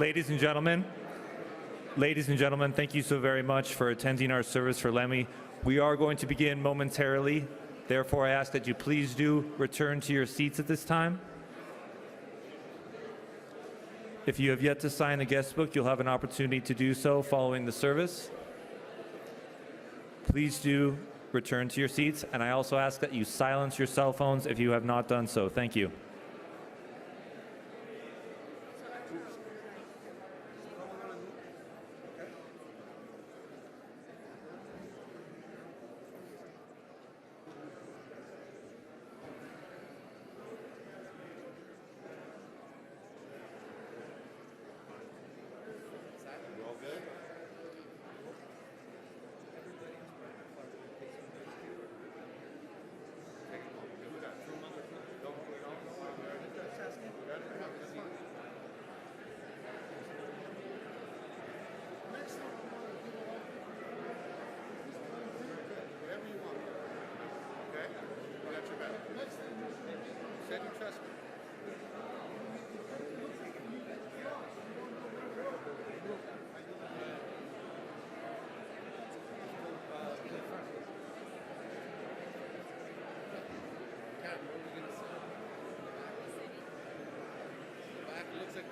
Ladies and gentlemen, thank you so very much for attending our service for Lemmy. We are going to begin momentarily. Therefore, I ask that you please do return to your seats at this time. If you have yet to sign a guest book, you'll have an opportunity to do so following the service. Please do return to your seats, and I also ask that you silence your cell phones if you have not done so. Thank you.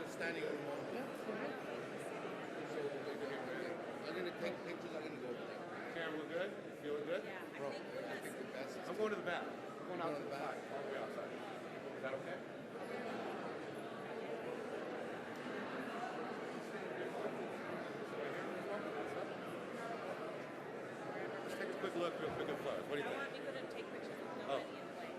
Standing on one. Yeah, right. So I'm going to take pictures. I'm going to go over there. Cheryl, we're good? Feeling good? Yeah, Bro, I think the best is I'm going to the back. I'm going out to the back. All the way outside. Is that okay? Let's take a quick look real quick at flowers. What do you think? we couldn't take pictures with nobody in the way.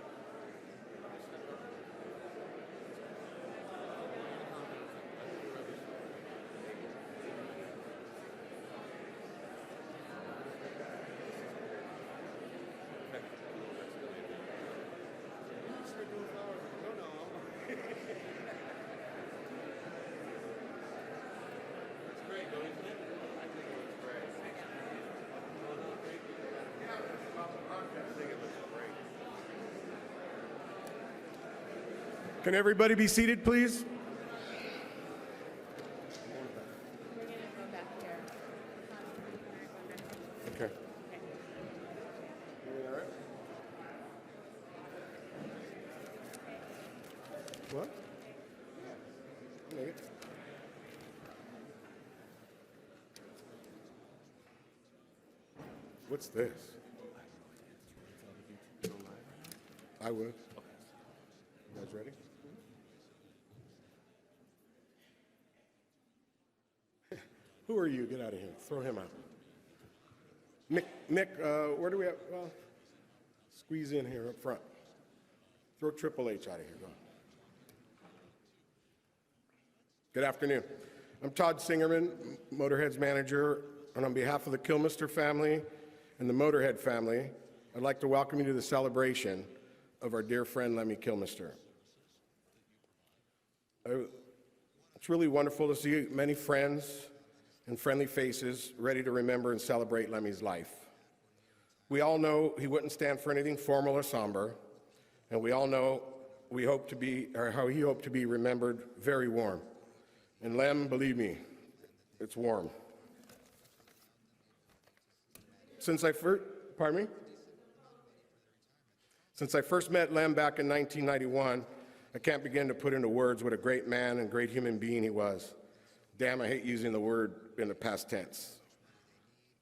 Can everybody be seated, please? We're going to go back here. Okay. What? What's this? I would. You guys ready? Who are you? Get out of here. Throw him out. Mick, where do we have? Well, squeeze in here up front. Throw Triple H out of here. Go on. Good afternoon. I'm Todd Singerman, Motorhead's manager, and on behalf of the Kilmister family and the Motorhead family, I'd like to welcome you to the celebration of our dear friend Lemmy Kilmister. It's really wonderful to see many friends and friendly faces ready to remember and celebrate Lemmy's life. We all know he wouldn't stand for anything formal or somber, and we all know how he hoped to be remembered very warm. And Lem, believe me, it's warm. Since I first met Lem back in 1991, I can't begin to put into words what a great man and great human being he was. Damn, I hate using the word in the past tense.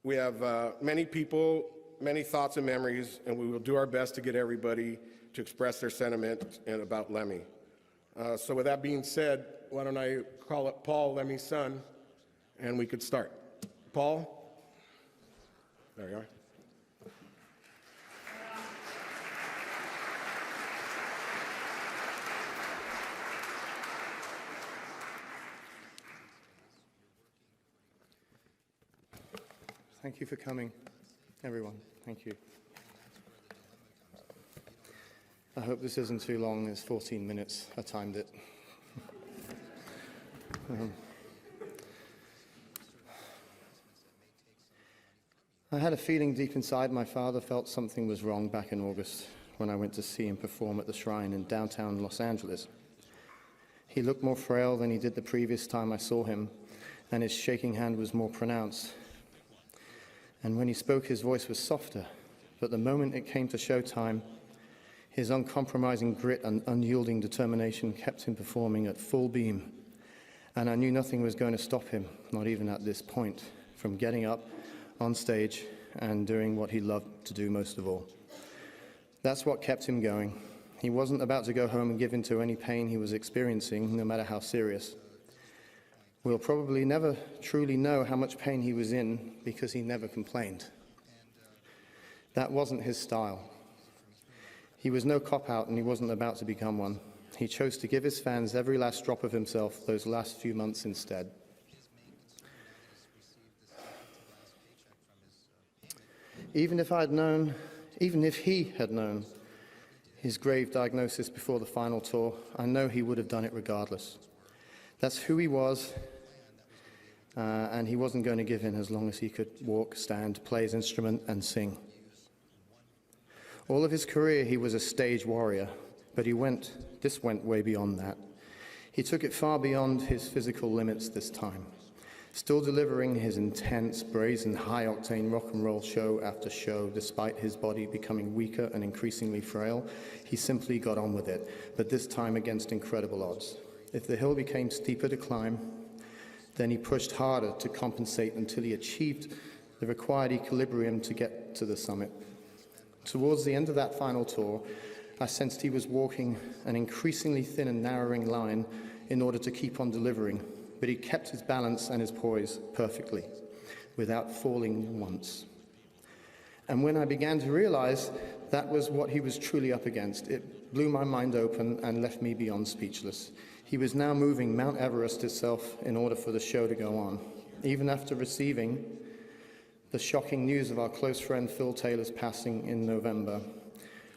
We have many people, many thoughts and memories, and we will do our best to get everybody to express their sentiment about Lemmy. So with that being said, why don't I call up Paul, Lemmy's son, and we could start. Paul? There you are. Thank you for coming, everyone. Thank you. I hope this isn't too long. It's 14 minutes. I timed it. I had a feeling deep inside my father felt something was wrong back in August when I went to see him perform at the Shrine in downtown Los Angeles. He looked more frail than he did the previous time I saw him, and his shaking hand was more pronounced. And when he spoke, his voice was softer. But the moment it came to showtime, his uncompromising grit and unyielding determination kept him performing at full beam. And I knew nothing was going to stop him, not even at this point, from getting up on stage and doing what he loved to do most of all. That's what kept him going. He wasn't about to go home and give in to any pain he was experiencing, no matter how serious. We'll probably never truly know how much pain he was in because he never complained. That wasn't his style. He was no cop-out, and he wasn't about to become one. He chose to give his fans every last drop of himself those last few months instead. Even if he had known his grave diagnosis before the final tour, I know he would have done it regardless. That's who he was, and he wasn't going to give in as long as he could walk, stand, play his instrument, and sing. All of his career, he was a stage warrior, but this went way beyond that. He took it far beyond his physical limits this time. Still delivering his intense, brazen, high-octane rock and roll show after show, despite his body becoming weaker and increasingly frail, he simply got on with it, but this time against incredible odds. If the hill became steeper to climb, then he pushed harder to compensate until he achieved the required equilibrium to get to the summit. Towards the end of that final tour, I sensed he was walking an increasingly thin and narrowing line in order to keep on delivering, but he kept his balance and his poise perfectly, without falling once. And when I began to realize that was what he was truly up against, it blew my mind open and left me beyond speechless. He was now moving Mount Everest itself in order for the show to go on. Even after receiving the shocking news of our close friend Phil Taylor's passing in November,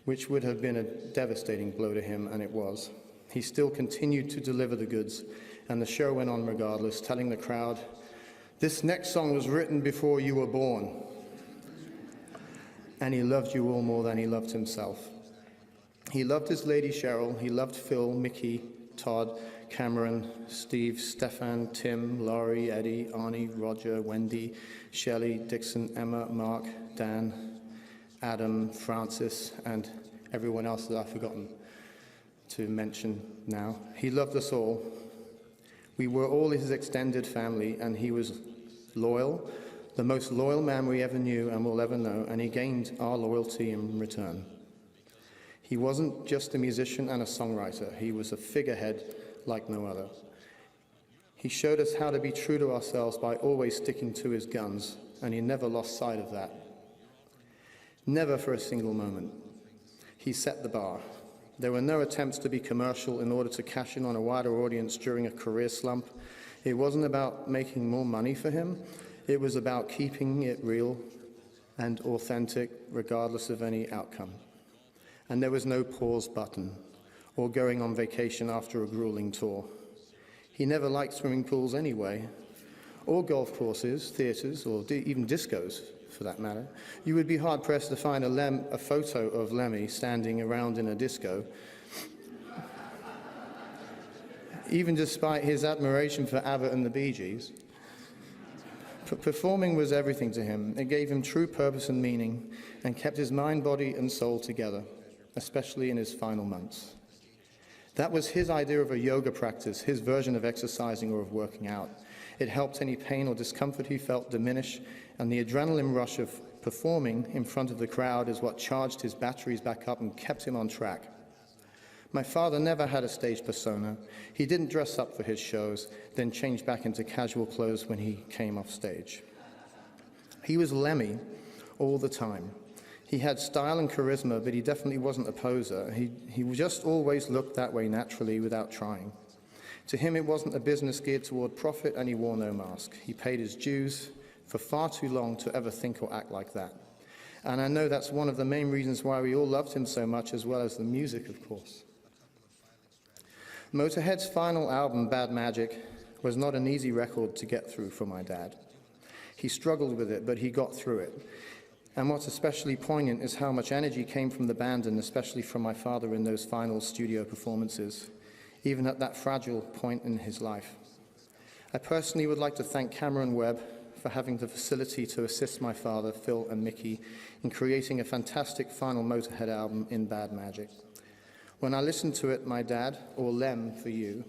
which would have been a devastating blow to him, and it was, he still continued to deliver the goods, and the show went on regardless, telling the crowd, "This next song was written before you were born." And he loved you all more than he loved himself. He loved his lady Cheryl, he loved Phil, Mickey, Todd, Cameron, Steve, Stefan, Tim, Laurie, Eddie, Arnie, Roger, Wendy, Shelley, Dixon, Emma, Mark, Dan, Adam, Francis, and everyone else that I've forgotten to mention now. He loved us all. We were all his extended family, and he was loyal, the most loyal man we ever knew and will ever know, and he gained our loyalty in return. He wasn't just a musician and a songwriter. He was a figurehead like no other. He showed us how to be true to ourselves by always sticking to his guns, and he never lost sight of that. Never for a single moment. He set the bar. There were no attempts to be commercial in order to cash in on a wider audience during a career slump. It wasn't about making more money for him. It was about keeping it real and authentic, regardless of any outcome. And there was no pause button or going on vacation after a grueling tour. He never liked swimming pools anyway, or golf courses, theaters, or even discos, for that matter. You would be hard-pressed to find a photo of Lemmy standing around in a disco, even despite his admiration for ABBA and the Bee Gees. Performing was everything to him. It gave him true purpose and meaning, and kept his mind, body, and soul together, especially in his final months. That was his idea of a yoga practice, his version of exercising or of working out. It helped any pain or discomfort he felt diminish, and the adrenaline rush of performing in front of the crowd is what charged his batteries back up and kept him on track. My father never had a stage persona. He didn't dress up for his shows, then change back into casual clothes when he came off stage. He was Lemmy all the time. He had style and charisma, but he definitely wasn't a poser. He just always looked that way naturally without trying. To him, it wasn't a business geared toward profit, and he wore no mask. He paid his dues for far too long to ever think or act like that. And I know that's one of the main reasons why we all loved him so much, as well as the music, of course. Motorhead's final album, Bad Magic, was not an easy record to get through for my dad. He struggled with it, but he got through it. And what's especially poignant is how much energy came from the band, and especially from my father in those final studio performances. even at that fragile point in his life. I personally would like to thank Cameron Webb for having the facility to assist my father, Phil, and Mickey in creating a fantastic final Motorhead album, In Bad Magic. When I listened to it, my dad, or Lem for you,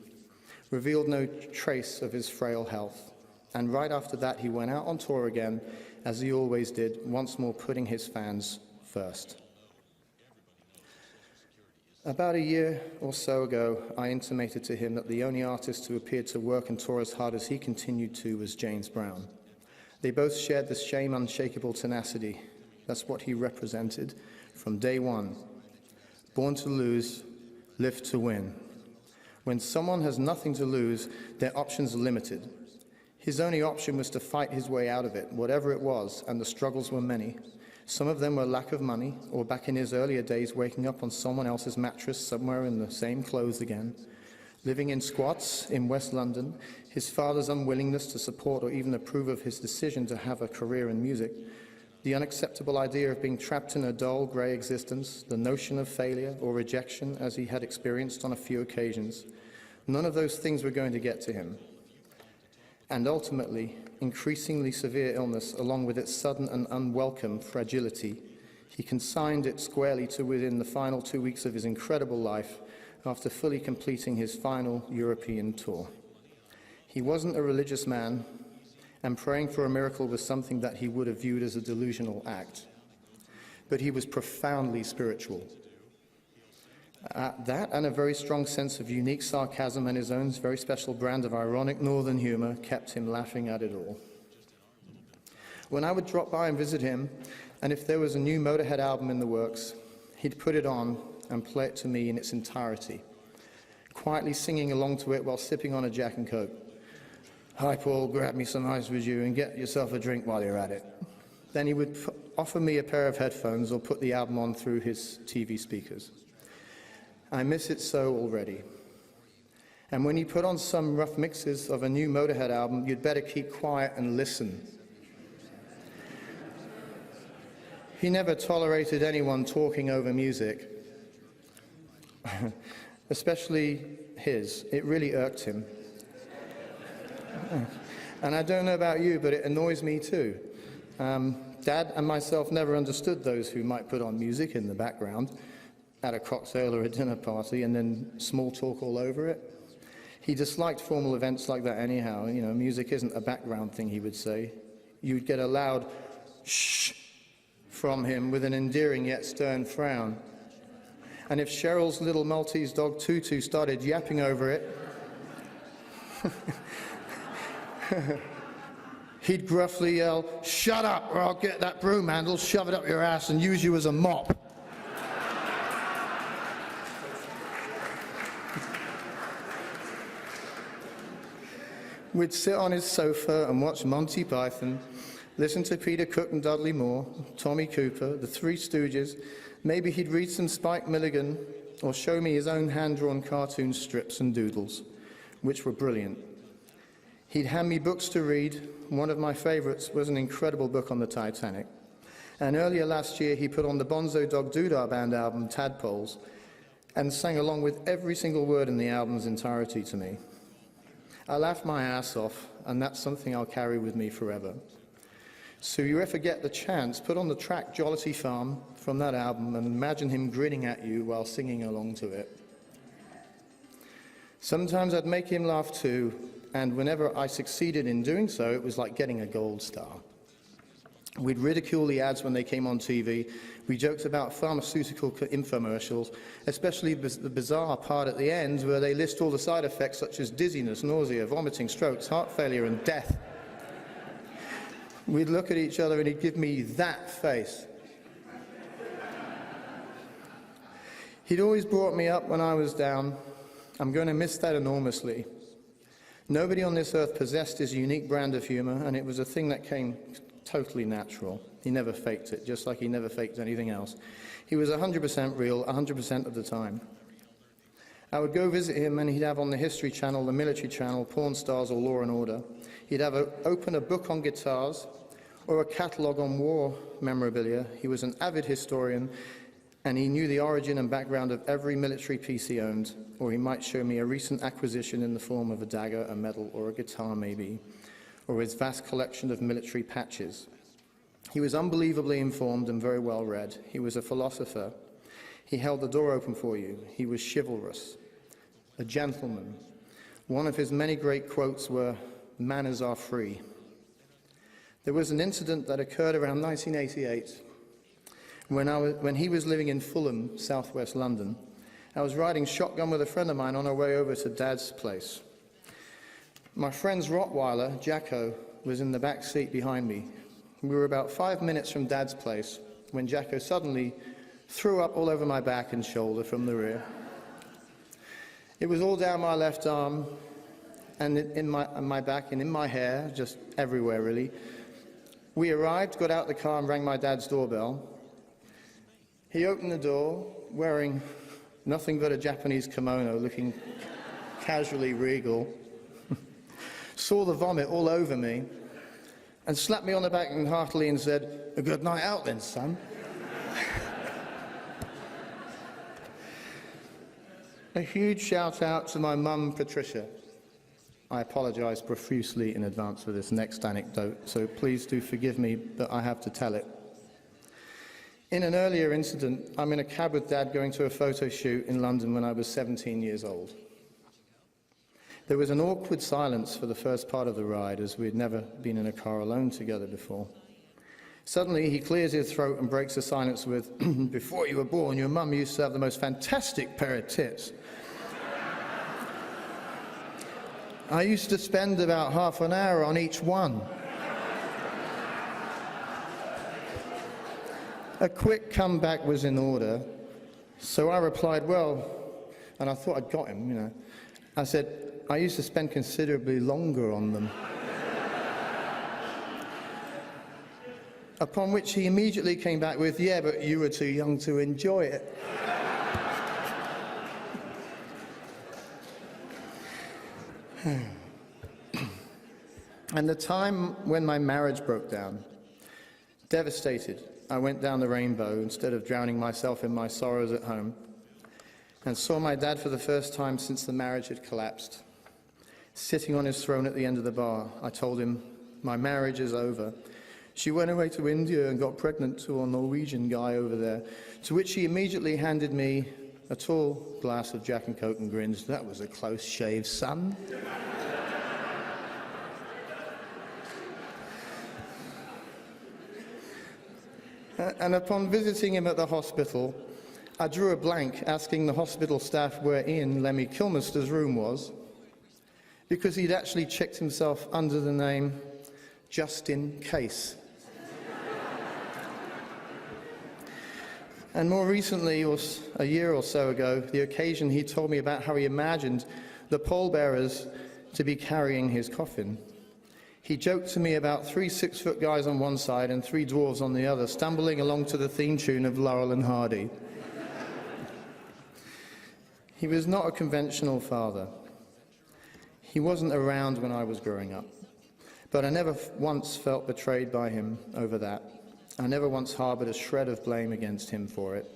revealed no trace of his frail health. And right after that, he went out on tour again, as he always did, once more putting his fans first. About a year or so ago, I intimated to him that the only artist who appeared to work and tour as hard as he continued to was James Brown. They both shared the same unshakable tenacity. That's what he represented from day one. Born to lose, live to win. When someone has nothing to lose, their options are limited. His only option was to fight his way out of it, whatever it was, and the struggles were many. Some of them were lack of money, or back in his earlier days, waking up on someone else's mattress somewhere in the same clothes again. Living in squats in West London, his father's unwillingness to support or even approve of his decision to have a career in music, the unacceptable idea of being trapped in a dull, grey existence, the notion of failure or rejection as he had experienced on a few occasions. None of those things were going to get to him. And ultimately, increasingly severe illness, along with its sudden and unwelcome fragility, he consigned it squarely to within the final 2 weeks of his incredible life after fully completing his final European tour. He wasn't a religious man, and praying for a miracle was something that he would have viewed as a delusional act. But he was profoundly spiritual. That and a very strong sense of unique sarcasm and his own very special brand of ironic northern humor kept him laughing at it all. When I would drop by and visit him, and if there was a new Motorhead album in the works, he'd put it on and play it to me in its entirety, quietly singing along to it while sipping on a Jack and Coke. "Hi, Paul, grab me some ice with you and get yourself a drink while you're at it." Then he would offer me a pair of headphones or put the album on through his TV speakers. I miss it so already. And when he put on some rough mixes of a new Motorhead album, you'd better keep quiet and listen. He never tolerated anyone talking over music, especially his. It really irked him. And I don't know about you, but it annoys me too. Dad and myself never understood those who might put on music in the background at a cocktail or a dinner party and then small talk all over it. He disliked formal events like that anyhow. You know, music isn't a background thing, he would say. You'd get a loud shh from him with an endearing yet stern frown. And if Cheryl's little Maltese dog Tutu started yapping over it, he'd gruffly yell, "Shut up, or I'll get that broom handle, shove it up your ass, and use you as a mop." We'd sit on his sofa and watch Monty Python, listen to Peter Cook and Dudley Moore, Tommy Cooper, the Three Stooges. Maybe he'd read some Spike Milligan or show me his own hand-drawn cartoon strips and doodles, which were brilliant. He'd hand me books to read. One of my favorites was an incredible book on the Titanic. And earlier last year, he put on the Bonzo Dog Doodah Band album, Tadpoles, and sang along with every single word in the album's entirety to me. I laughed my ass off, and that's something I'll carry with me forever. So if you ever get the chance, put on the track Jollity Farm from that album and imagine him grinning at you while singing along to it. Sometimes I'd make him laugh too, and whenever I succeeded in doing so, it was like getting a gold star. We'd ridicule the ads when they came on TV. We joked about pharmaceutical infomercials, especially the bizarre part at the end where they list all the side effects such as dizziness, nausea, vomiting, strokes, heart failure, and death. We'd look at each other and he'd give me that face. He'd always brought me up when I was down. I'm going to miss that enormously. Nobody on this earth possessed his unique brand of humor, and it was a thing that came totally natural. He never faked it, just like he never faked anything else. He was 100% real, 100% of the time. I would go visit him, and he'd have on the History Channel, the Military Channel, Porn Stars, or Law and Order. He'd have open a book on guitars or a catalogue on war memorabilia. He was an avid historian, and he knew the origin and background of every military piece he owned, or he might show me a recent acquisition in the form of a dagger, a medal, or a guitar maybe, or his vast collection of military patches. He was unbelievably informed and very well read. He was a philosopher. He held the door open for you. He was chivalrous, a gentleman. One of his many great quotes were, "Manners are free." There was an incident that occurred around 1988 when he was living in Fulham, southwest London. I was riding shotgun with a friend of mine on our way over to Dad's place. My friend's Rottweiler, Jacko, was in the back seat behind me. We were about 5 minutes from Dad's place when Jacko suddenly threw up all over my back and shoulder from the rear. It was all down my left arm and in my back and in my hair, just everywhere really. We arrived, got out the car and rang my dad's doorbell. He opened the door wearing nothing but a Japanese kimono, looking casually regal, saw the vomit all over me, and slapped me on the back and heartily and said, "A good night out then, son." A huge shout out to my mum, Patricia. I apologise profusely in advance for this next anecdote, so please do forgive me, but I have to tell it. In an earlier incident, I'm in a cab with Dad going to a photo shoot in London when I was 17 years old. There was an awkward silence for the first part of the ride, as we had never been in a car alone together before. Suddenly, he clears his throat and breaks the silence with, "Before you were born, your mum used to have the most fantastic pair of tits. I used to spend about half an hour on each one." A quick comeback was in order, so I replied, "Well," and I thought I'd got him, you know. I said, "I used to spend considerably longer on them." Upon which he immediately came back with, "Yeah, but you were too young to enjoy it." And the time when my marriage broke down, devastated, I went down the rainbow instead of drowning myself in my sorrows at home, and saw my dad for the first time since the marriage had collapsed. Sitting on his throne at the end of the bar, I told him, "My marriage is over. She went away to India and got pregnant to a Norwegian guy over there," to which he immediately handed me a tall glass of Jack and Coke and grins, "That was a close shave, son." And upon visiting him at the hospital, I drew a blank asking the hospital staff where Lemmy Kilmister's room was, because he'd actually checked himself under the name just in case. And more recently, a year or so ago, the occasion he told me about how he imagined the pallbearers to be carrying his coffin. He joked to me about 3 6-foot guys on one side and 3 dwarves on the other, stumbling along to the theme tune of Laurel and Hardy. He was not a conventional father. He wasn't around when I was growing up, but I never once felt betrayed by him over that. I never once harbored a shred of blame against him for it,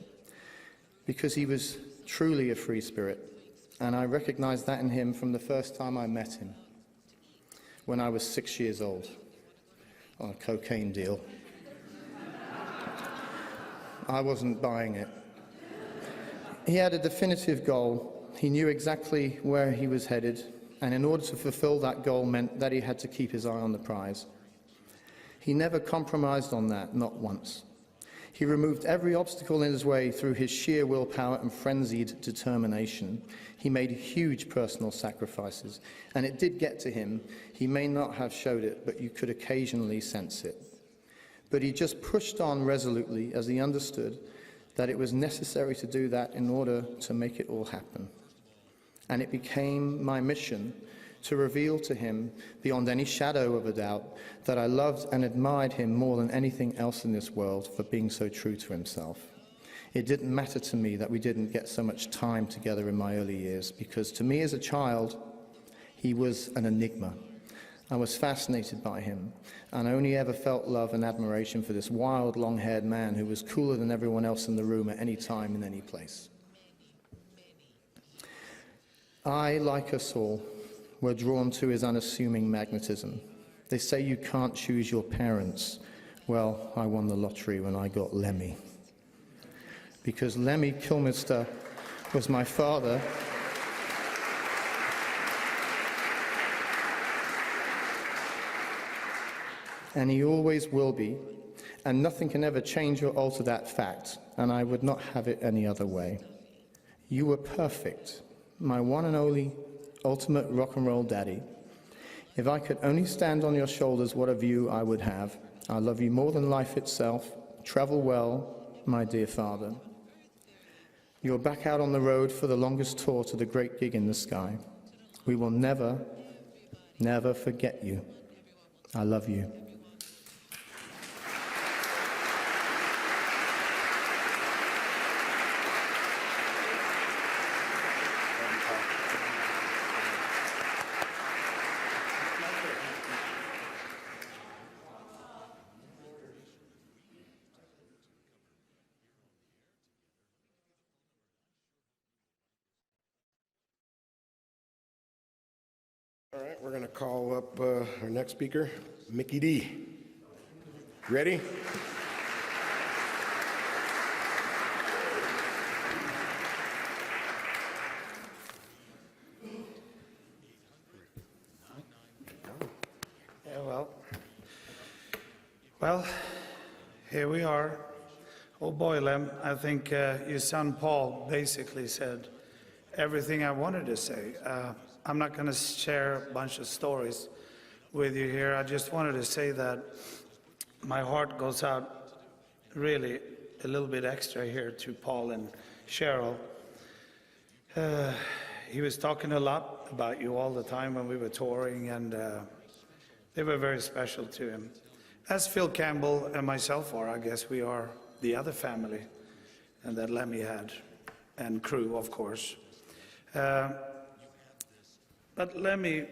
because he was truly a free spirit, and I recognized that in him from the first time I met him, when I was 6 years old, on a cocaine deal. I wasn't buying it. He had a definitive goal. He knew exactly where he was headed, and in order to fulfill that goal meant that he had to keep his eye on the prize. He never compromised on that, not once. He removed every obstacle in his way through his sheer willpower and frenzied determination. He made huge personal sacrifices, and it did get to him. He may not have showed it, but you could occasionally sense it. But he just pushed on resolutely as he understood that it was necessary to do that in order to make it all happen. And it became my mission to reveal to him, beyond any shadow of a doubt, that I loved and admired him more than anything else in this world for being so true to himself. It didn't matter to me that we didn't get so much time together in my early years, because to me as a child, he was an enigma, I was fascinated by him, and I only ever felt love and admiration for this wild, long-haired man who was cooler than everyone else in the room at any time in any place. I, like us all, were drawn to his unassuming magnetism. They say you can't choose your parents. Well, I won the lottery when I got Lemmy. Because Lemmy Kilmister was my father. And he always will be, and nothing can ever change or alter that fact, and I would not have it any other way. You were perfect, my one and only ultimate rock and roll daddy. If I could only stand on your shoulders, what a view I would have. I love you more than life itself. Travel well, my dear father. You're back out on the road for the longest tour to the great gig in the sky. We will never, never forget you. I love you. All right, we're going to call up our next speaker, Mickey D. Ready? Yeah, well, here we are. Oh boy, Lem, I think your son Paul basically said everything I wanted to say. I'm not going to share a bunch of stories with you here. I just wanted to say that my heart goes out really a little bit extra here to Paul and Cheryl. He was talking a lot about you all the time when we were touring, and they were very special to him. As Phil Campbell and myself are, I guess we are the other family and that Lemmy had, and crew, of course. But Lemmy,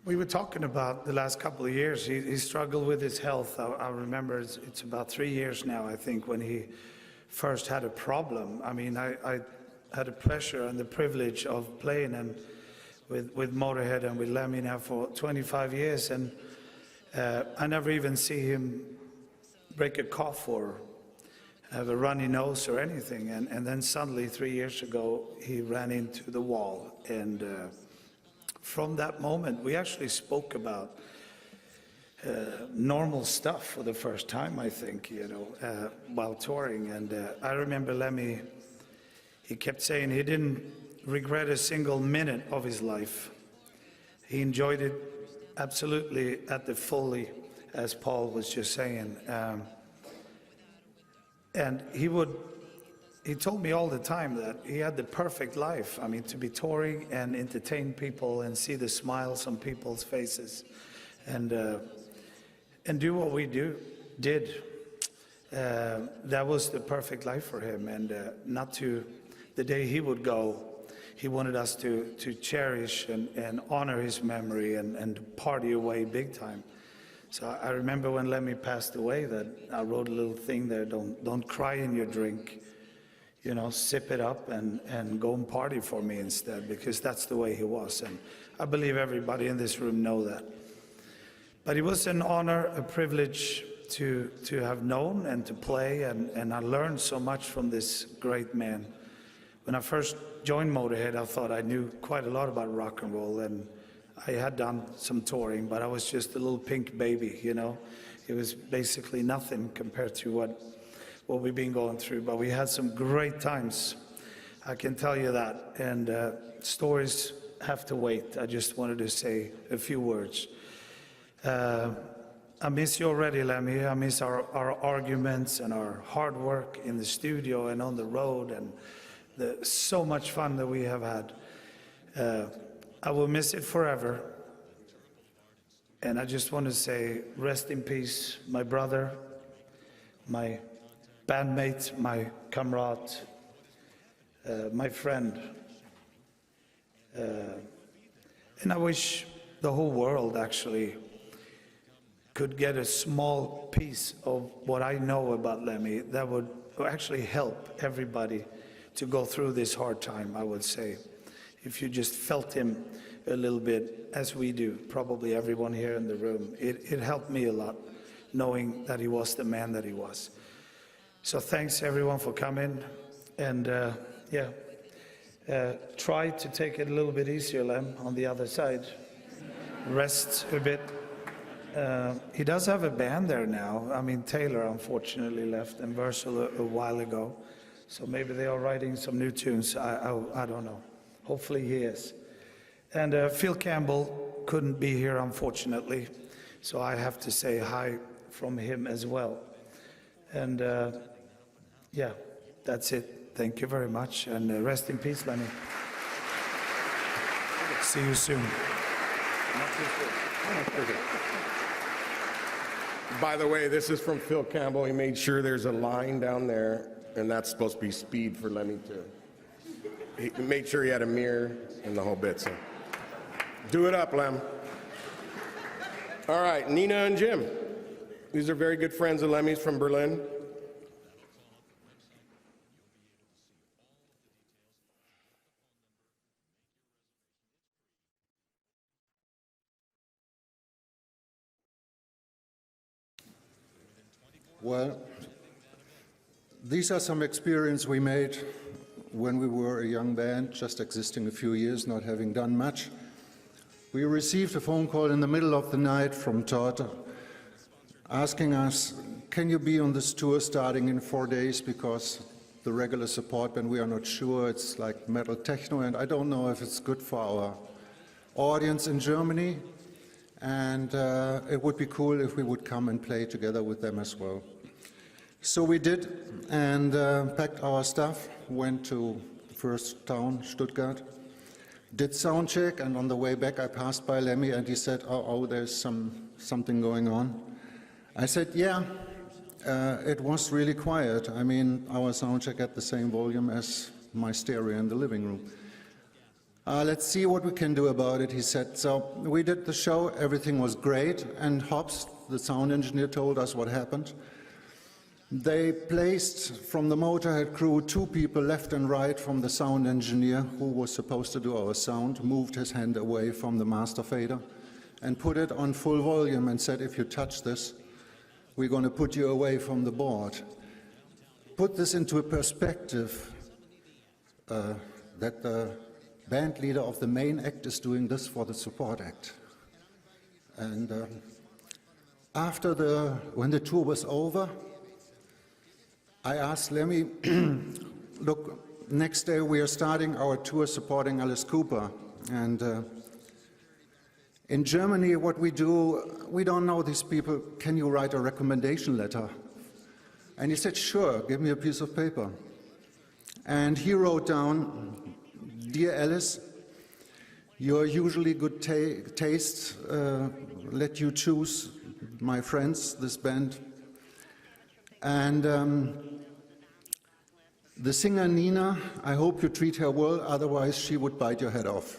we were talking about the last couple of years. He struggled with his health. I remember it's about 3 years now, I think, when he first had a problem. I mean, I had the pleasure and the privilege of playing and with Motorhead and with Lemmy now for 25 years, and I never even see him break a cough or have a runny nose or anything. And then suddenly 3 years ago, he ran into the wall. And from that moment, we actually spoke about normal stuff for the first time, I think, you know, while touring. And I remember Lemmy, he kept saying he didn't regret a single minute of his life. He enjoyed it absolutely at the fully, as Paul was just saying. And he told me all the time that he had the perfect life. I mean, to be touring and entertain people and see the smiles on people's faces and do what we did. That was the perfect life for him. And not to, the day he would go, he wanted us to cherish and honor his memory and party away big time. So I remember when Lemmy passed away that I wrote a little thing there, don't cry in your drink, you know, sip it up and go and party for me instead, because that's the way he was. And I believe everybody in this room know that. But it was an honor, a privilege to have known and to play, and I learned so much from this great man. When I first joined Motorhead, I thought I knew quite a lot about rock and roll, and I had done some touring, but I was just a little pink baby, you know. It was basically nothing compared to what we've been going through, but we had some great times, I can tell you that. And stories have to wait. I just wanted to say a few words. I miss you already, Lemmy. I miss our arguments and our hard work in the studio and on the road, and so much fun that we have had. I will miss it forever. And I just want to say, rest in peace, my brother, my bandmate, my comrade, my friend. And I wish the whole world actually could get a small piece of what I know about Lemmy, that would actually help everybody to go through this hard time, I would say. If you just felt him a little bit, as we do, probably everyone here in the room, it helped me a lot, knowing that he was the man that he was. So thanks everyone for coming, and try to take it a little bit easier, Lem, on the other side. Rest a bit. He does have a band there now. I mean, Taylor unfortunately left, and Versal a while ago. So maybe they are writing some new tunes. I don't know. Hopefully he is. And Phil Campbell couldn't be here, unfortunately. So I have to say hi from him as well. And yeah, that's it. Thank you very much. And rest in peace, Lemmy. See you soon. By the way, this is from Phil Campbell. He made sure there's a line down there, and that's supposed to be speed for Lemmy too. He made sure he had a mirror and the whole bit. So, do it up, Lem. All right, Nina and Jim. These are very good friends of Lemmy's from Berlin. Well, these are some experiences we made when we were a young band, just existing a few years, not having done much. We received a phone call in the middle of the night from Todd asking us, can you be on this tour starting in 4 days, because the regular support band, we are not sure, it's like metal techno, and I don't know if it's good for our audience in Germany, and it would be cool if we would come and play together with them as well. So we did, and packed our stuff, went to the first town, Stuttgart, did sound check, and on the way back I passed by Lemmy and he said, oh, there's something going on. I said, yeah, it was really quiet. I mean, our sound check had the same volume as my stereo in the living room. Let's see what we can do about it, he said. So we did the show, everything was great, and Hobbs, the sound engineer, told us what happened. They placed from the Motorhead crew 2 people left and right from the sound engineer who was supposed to do our sound, moved his hand away from the master fader and put it on full volume and said, if you touch this, we're going to put you away from the board. Put this into a perspective that the band leader of the main act is doing this for the support act. And when the tour was over, I asked Lemmy, look, next day we are starting our tour supporting Alice Cooper. And in Germany, what we do, we don't know these people. Can you write a recommendation letter? And he said, sure, give me a piece of paper. And he wrote down, dear Alice, your usually good taste let you choose my friends, this band. And the singer Nina, I hope you treat her well, otherwise she would bite your head off.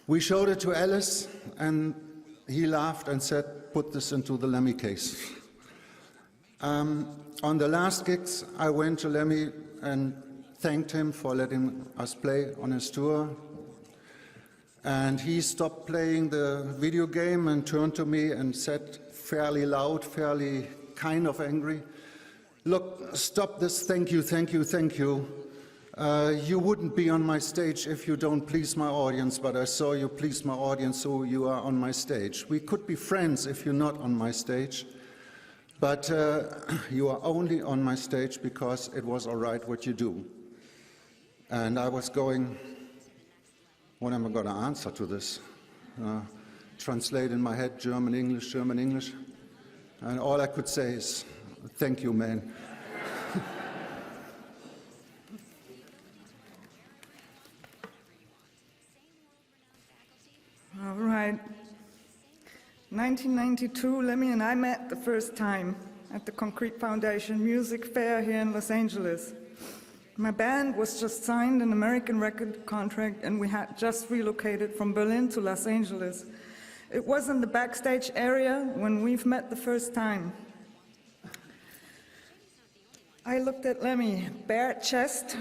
We showed it to Alice, and he laughed and said, put this into the Lemmy case. On the last gigs, I went to Lemmy and thanked him for letting us play on his tour. And he stopped playing the video game and turned to me and said, fairly loud, fairly kind of angry, look, stop this, thank you, thank you, thank you. You wouldn't be on my stage if you don't please my audience, but I saw you please my audience, so you are on my stage. We could be friends if you're not on my stage, but you are only on my stage because it was all right what you do. And I was going, what am I going to answer to this? Translate in my head, German, English, and all I could say is, thank you, man. All right. 1992, Lemmy and I met the first time at the Concrete Foundation Music Fair here in Los Angeles. My band was just signed an American record contract, and we had just relocated from Berlin to Los Angeles. It was in the backstage area when we've met the first time. I looked at Lemmy, bare chest,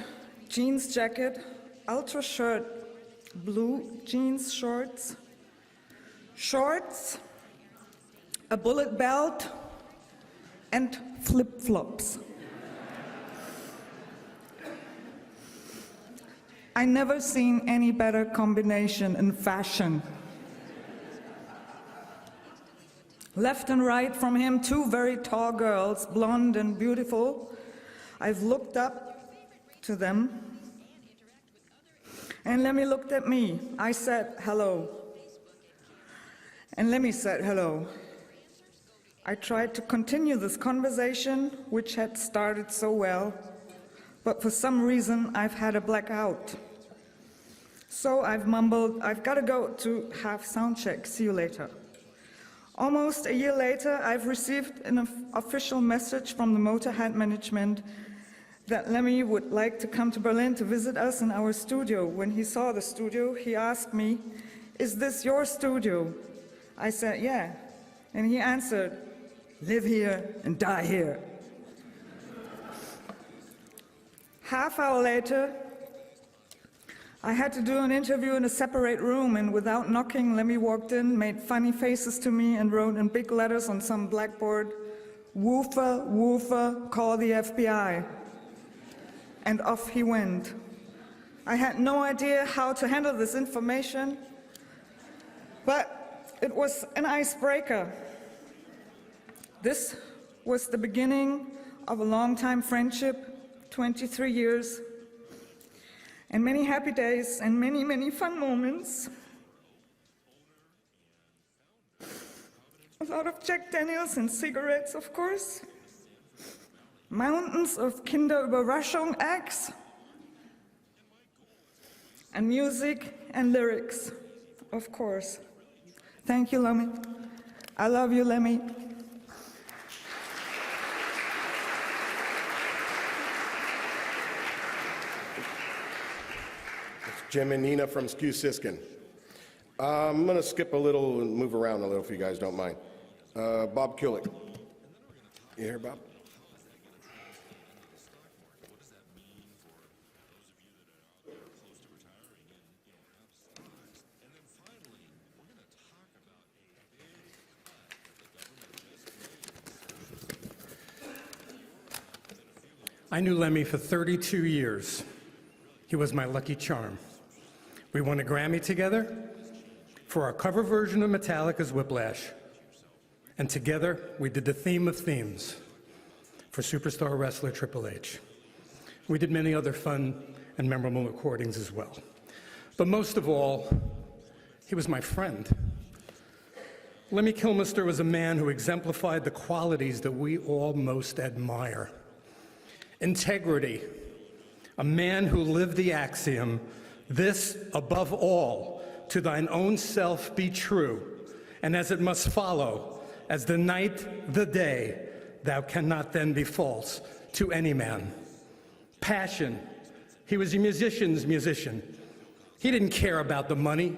jeans jacket, ultra shirt, blue jeans shorts, a bullet belt, and flip-flops. I never seen any better combination in fashion. Left and right from him, two very tall girls, blonde and beautiful. I've looked up to them. And Lemmy looked at me. I said hello. And Lemmy said hello. I tried to continue this conversation, which had started so well, but for some reason I've had a blackout. So I've mumbled, I've got to go to have sound check, see you later. Almost a year later, I've received an official message from the Motorhead management that Lemmy would like to come to Berlin to visit us in our studio. When he saw the studio, he asked me, "Is this your studio?" I said, "Yeah." And he answered, "Live here and die here." Half hour later, I had to do an interview in a separate room, and without knocking, Lemmy walked in, made funny faces to me, and wrote in big letters on some blackboard, "Woofer, woofer, call the FBI." And off he went. I had no idea how to handle this information, but it was an icebreaker. This was the beginning of a long-time friendship, 23 years, and many happy days and many, many fun moments. A lot of Jack Daniels and cigarettes, of course. Mountains of Kinderüberraschung acts. And music and lyrics, of course. Thank you, Lemmy. I love you, Lemmy. Jim and Nina from Skew Siskin. I'm going to skip a little and move around a little if you guys don't mind. Bob Kulick. You here, Bob? I knew Lemmy for 32 years. He was my lucky charm. We won a Grammy together for our cover version of Metallica's Whiplash. And together, we did the theme of themes for superstar wrestler Triple H. We did many other fun and memorable recordings as well. But most of all, he was my friend. Lemmy Kilmister was a man who exemplified the qualities that we all most admire. Integrity, a man who lived the axiom, "This above all, to thine own self be true, and as it must follow, as the night, the day, thou cannot then be false to any man." Passion, he was a musician's musician. He didn't care about the money,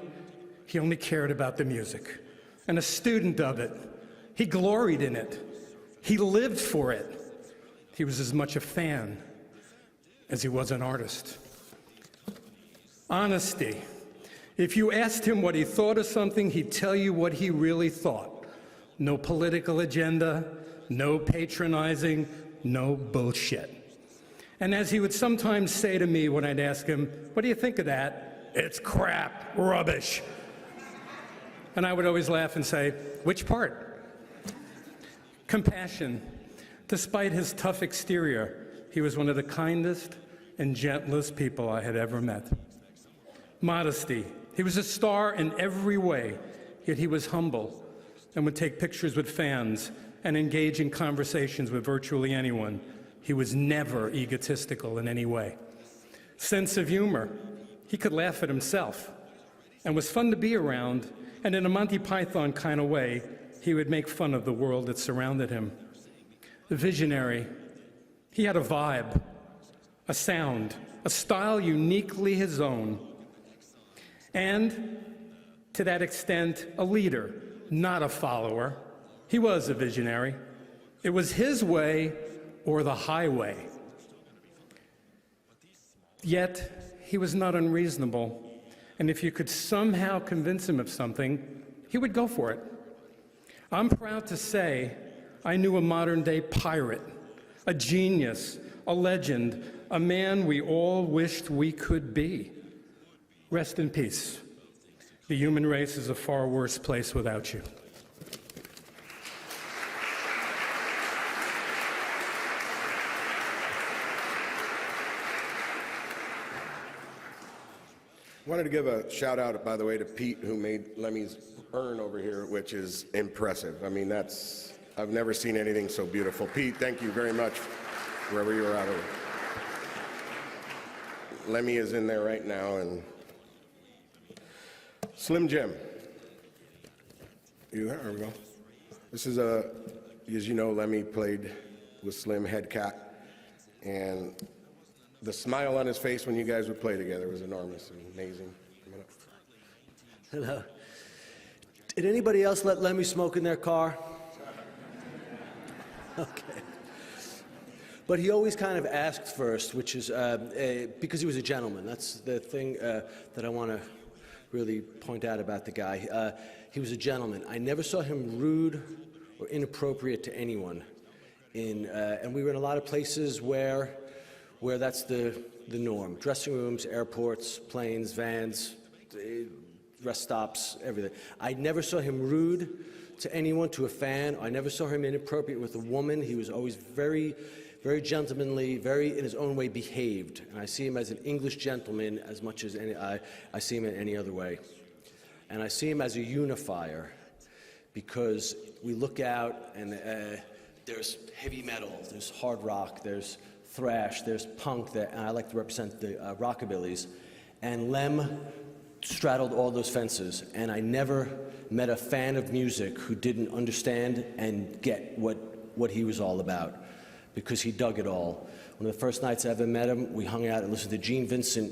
he only cared about the music. And a student of it, he gloried in it, he lived for it. He was as much a fan as he was an artist. Honesty. If you asked him what he thought of something, he'd tell you what he really thought. No political agenda, no patronizing, no bullshit. And as he would sometimes say to me when I'd ask him, "What do you think of that?" "It's crap, rubbish." And I would always laugh and say, "Which part?" Compassion. Despite his tough exterior, he was one of the kindest and gentlest people I had ever met. Modesty. He was a star in every way, yet he was humble and would take pictures with fans and engage in conversations with virtually anyone. He was never egotistical in any way. Sense of humor. He could laugh at himself and was fun to be around, and in a Monty Python kind of way, he would make fun of the world that surrounded him. Visionary. He had a vibe, a sound, a style uniquely his own, and to that extent, a leader, not a follower. He was a visionary. It was his way or the highway. Yet, he was not unreasonable, and if you could somehow convince him of something, he would go for it. I'm proud to say I knew a modern-day pirate, a genius, a legend, a man we all wished we could be. Rest in peace. The human race is a far worse place without you. Wanted to give a shout out, by the way, to Pete, who made Lemmy's urn over here, which is impressive. I mean, I've never seen anything so beautiful. Pete, thank you very much, wherever you are out of. Lemmy is in there right now, and Slim Jim. There we go. This is as you know, Lemmy played with Slim Head Cat, and the smile on his face when you guys would play together was enormous and amazing. Hello. Did anybody else let Lemmy smoke in their car? Okay. But he always kind of asked first, which is because he was a gentleman. That's the thing that I want to really point out about the guy. He was a gentleman. I never saw him rude or inappropriate to anyone. And we were in a lot of places where that's the norm. Dressing rooms, airports, planes, vans, rest stops, everything. I never saw him rude to anyone, to a fan. I never saw him inappropriate with a woman. He was always very, very gentlemanly, very in his own way behaved. And I see him as an English gentleman as much as I see him in any other way. And I see him as a unifier because we look out and there's heavy metal, there's hard rock, there's thrash, there's punk, and I like to represent the rockabillys. And Lem straddled all those fences, and I never met a fan of music who didn't understand and get what he was all about, because he dug it all. One of the first nights I ever met him, we hung out and listened to Gene Vincent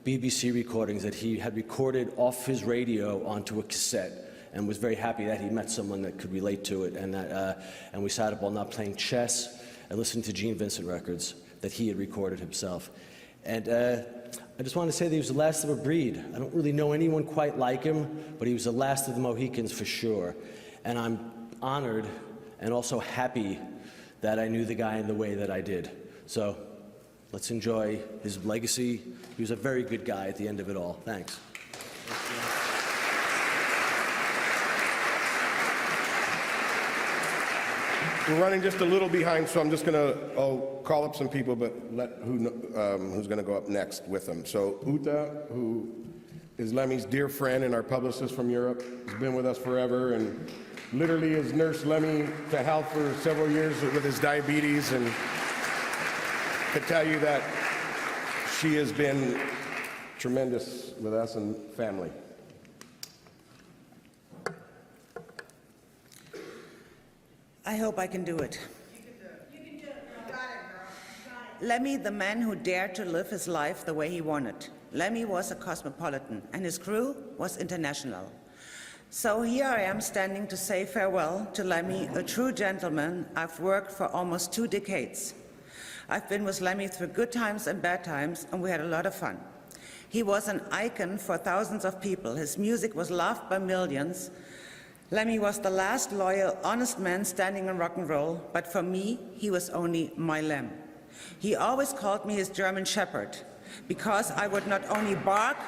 BBC recordings that he had recorded off his radio onto a cassette, and was very happy that he met someone that could relate to it, and we sat up all night playing chess and listening to Gene Vincent records that he had recorded himself. And I just want to say that he was the last of a breed. I don't really know anyone quite like him, but he was the last of the Mohicans for sure. And I'm honored and also happy that I knew the guy in the way that I did. So let's enjoy his legacy. He was a very good guy at the end of it all. Thanks. We're running just a little behind, so I'm just I'll call up some people, but who's gonna go up next with them. So Uta, who is Lemmy's dear friend and our publicist from Europe, has been with us forever and literally has nursed Lemmy to health for several years with his diabetes, and could tell you that she has been tremendous with us and family. I hope I can do it. Lemmy, the man who dared to live his life the way he wanted. Lemmy was a cosmopolitan, and his crew was international. So here I am standing to say farewell to Lemmy, a true gentleman I've worked for almost 2 decades. I've been with Lemmy through good times and bad times, and we had a lot of fun. He was an icon for thousands of people. His music was loved by millions. Lemmy was the last loyal, honest man standing in rock and roll, but for me, he was only my Lem. He always called me his German shepherd, because I would not only bark,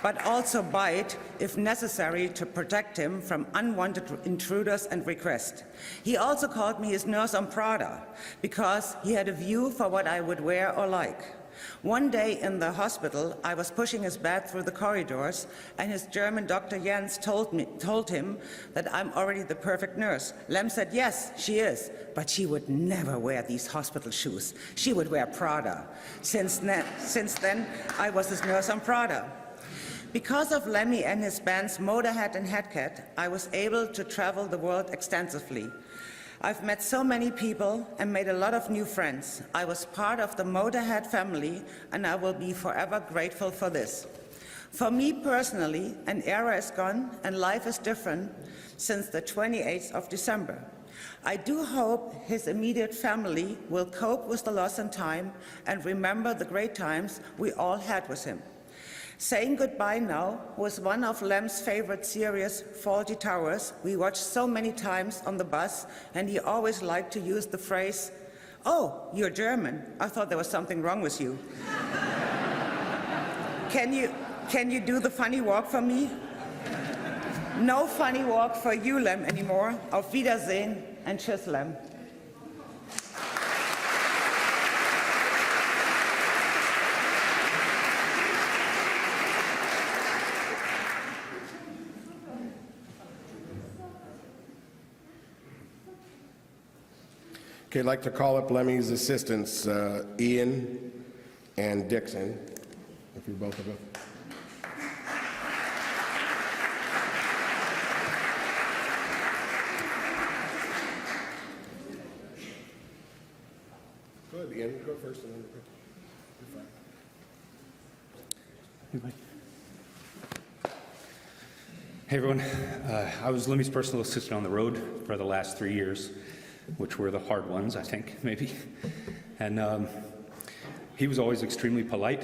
but also bite if necessary to protect him from unwanted intruders and requests. He also called me his nurse on Prada, because he had a view for what I would wear or like. One day in the hospital, I was pushing his bed through the corridors, and his German doctor Jens told him that I'm already the perfect nurse. Lem said, yes, she is, but she would never wear these hospital shoes. She would wear Prada. Since then, I was his nurse on Prada. Because of Lemmy and his bands Motorhead and Headcat, I was able to travel the world extensively. I've met so many people and made a lot of new friends. I was part of the Motorhead family, and I will be forever grateful for this. For me personally, an era is gone and life is different since the 28th of December. I do hope his immediate family will cope with the loss in time and remember the great times we all had with him. Saying Goodbye Now was one of Lem's favorite series, Fawlty Towers. We watched so many times on the bus, and he always liked to use the phrase, "Oh, you're German. I thought there was something wrong with you." Can you do the funny walk for me? No funny walk for you, Lem, anymore. Auf Wiedersehen and tschüss, Lem. Okay, I'd like to call up Lemmy's assistants, Ian and Dixon, if you're both of them. Go ahead, Ian, go first and then you're fine. Hey everyone, I was Lemmy's personal assistant on the road for the last 3 years, which were the hard ones, I think, maybe. And he was always extremely polite,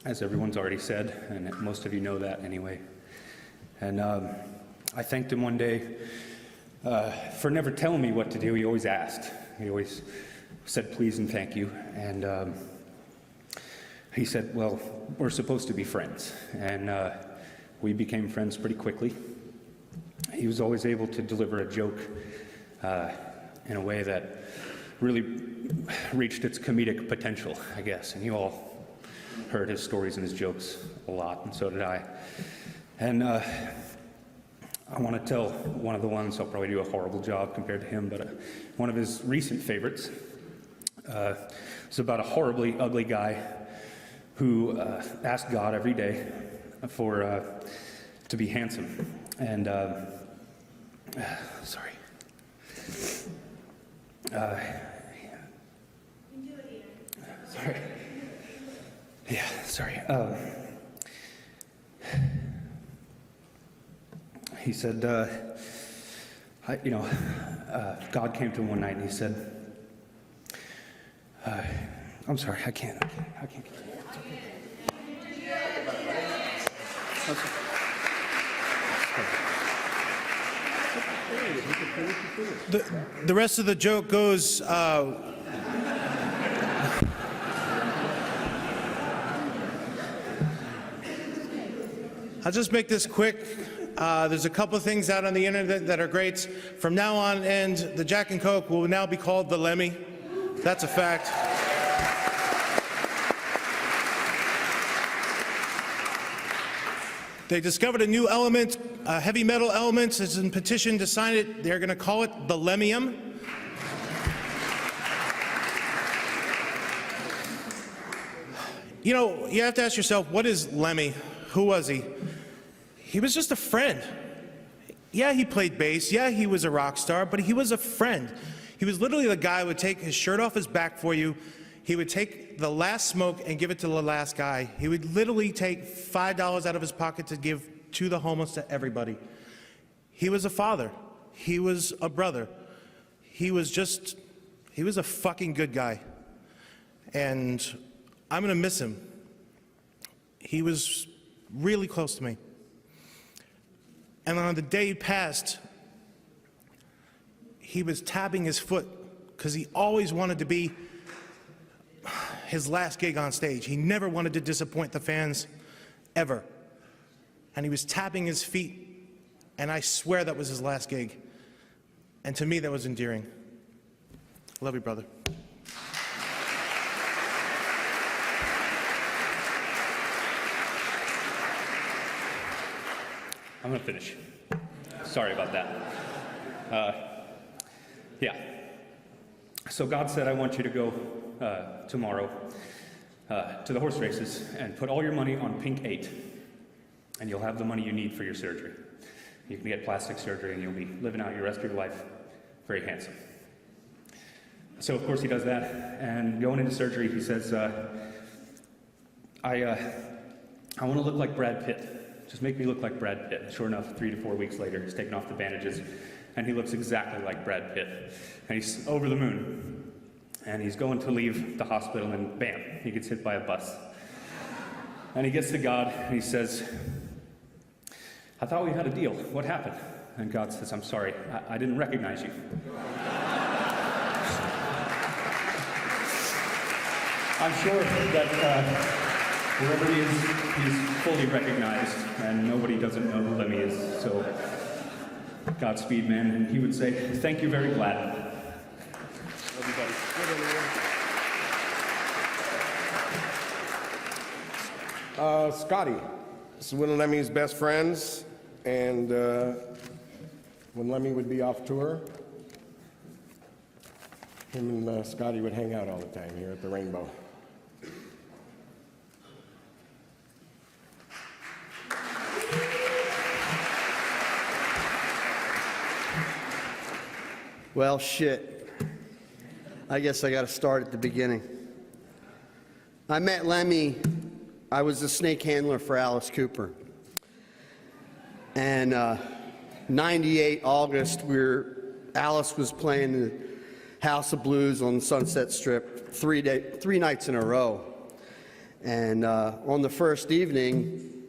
as everyone's already said, and most of you know that anyway. And I thanked him one day for never telling me what to do. He always asked. He always said please and thank you. And he said, well, we're supposed to be friends. And we became friends pretty quickly. He was always able to deliver a joke in a way that really reached its comedic potential, I guess. And you all heard his stories and his jokes a lot, and so did I. And I want to tell one of the ones, I'll probably do a horrible job compared to him, but one of his recent favorites is about a horribly ugly guy who asked God every day to be handsome. And sorry. Sorry. Yeah, sorry. He said, God came to him one night and he said, I'm sorry, I can't. The rest of the joke goes, I'll just make this quick. There's a couple of things out on the internet that are great. From now on, the Jack and Coke will now be called the Lemmy. That's a fact. They discovered a new element, a heavy metal element. It's in petition to sign it. They're going to call it the Lemmium. You know, you have to ask yourself, what is Lemmy? Who was he? He was just a friend. Yeah, he played bass. Yeah, he was a rock star, but he was a friend. He was literally the guy who would take his shirt off his back for you. He would take the last smoke and give it to the last guy. He would literally take $5 out of his pocket to give to the homeless, to everybody. He was a father. He was a brother. He was a fucking good guy. And I'm gonna miss him. He was really close to me. And on the day he passed, he was tapping his foot because he always wanted to be his last gig on stage. He never wanted to disappoint the fans, ever. And he was tapping his feet, and I swear that was his last gig. And to me, that was endearing. Love you, brother. I'm going to finish. Sorry about that. Yeah. So God said, I want you to go tomorrow to the horse races and put all your money on Pink 8, and you'll have the money you need for your surgery. You can get plastic surgery, and you'll be living out your rest of your life very handsome. So of course he does that, and going into surgery, he says, I want to look like Brad Pitt. Just make me look like Brad Pitt. Sure enough, 3 to 4 weeks later, he's taken off the bandages, and he looks exactly like Brad Pitt. And he's over the moon. And he's going to leave the hospital, and bam, he gets hit by a bus. And he gets to God, and he says, I thought we had a deal. What happened? And God says, I'm sorry, I didn't recognize you. I'm sure that whoever he is, he's fully recognized, and nobody doesn't know who Lemmy is. So, Godspeed, man. And he would say, thank you, very glad. Everybody. Scotty. This is one of Lemmy's best friends, and when Lemmy would be off tour, him and Scotty would hang out all the time here at the Rainbow. Well, shit. I guess I got to start at the beginning. I met Lemmy. I was the snake handler for Alice Cooper. And 98 August, Alice was playing the House of Blues on Sunset Strip 3 nights in a row. And on the first evening,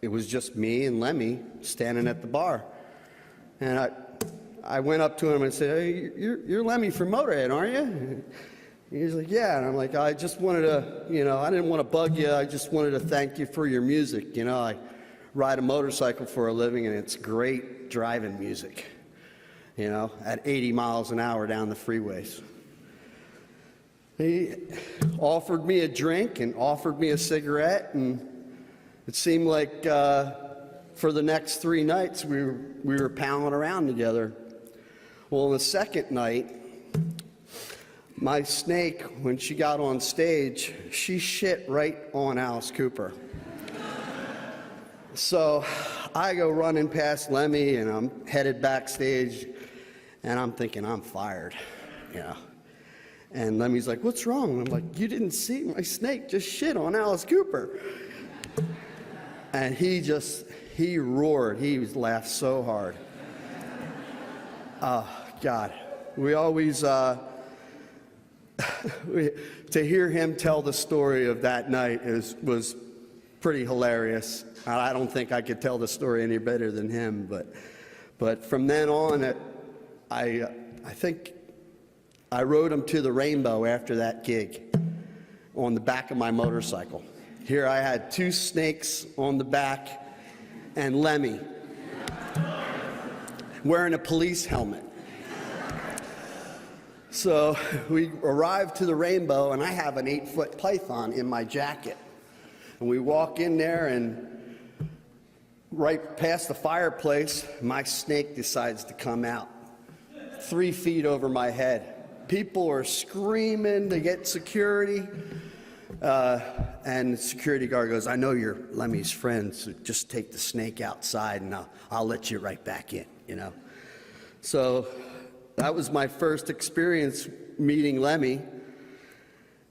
it was just me and Lemmy standing at the bar. And I went up to him and said, hey, you're Lemmy from Motorhead, aren't you? He's like, yeah. And I'm like, I just wanted to, I didn't want to bug you. I just wanted to thank you for your music. I ride a motorcycle for a living, and it's great driving music, at 80 miles an hour down the freeways. He offered me a drink and offered me a cigarette, and it seemed like for the next 3 nights we were pounding around together. Well, the second night, my snake, when she got on stage, she shit right on Alice Cooper. So I go running past Lemmy, and I'm headed backstage, and I'm thinking, I'm fired, And Lemmy's like, what's wrong? And I'm like, you didn't see my snake just shit on Alice Cooper. And he roared. He laughed so hard. Oh, God. We always, to hear him tell the story of that night was pretty hilarious. I don't think I could tell the story any better than him, but from then on, I think I rode him to the Rainbow after that gig on the back of my motorcycle. Here I had 2 snakes on the back and Lemmy wearing a police helmet. So we arrived to the Rainbow, and I have an 8-foot python in my jacket. And we walk in there, and right past the fireplace, my snake decides to come out 3 feet over my head. People are screaming to get security. And the security guard goes, I know you're Lemmy's friend, so just take the snake outside, and I'll let you right back in, So that was my first experience meeting Lemmy.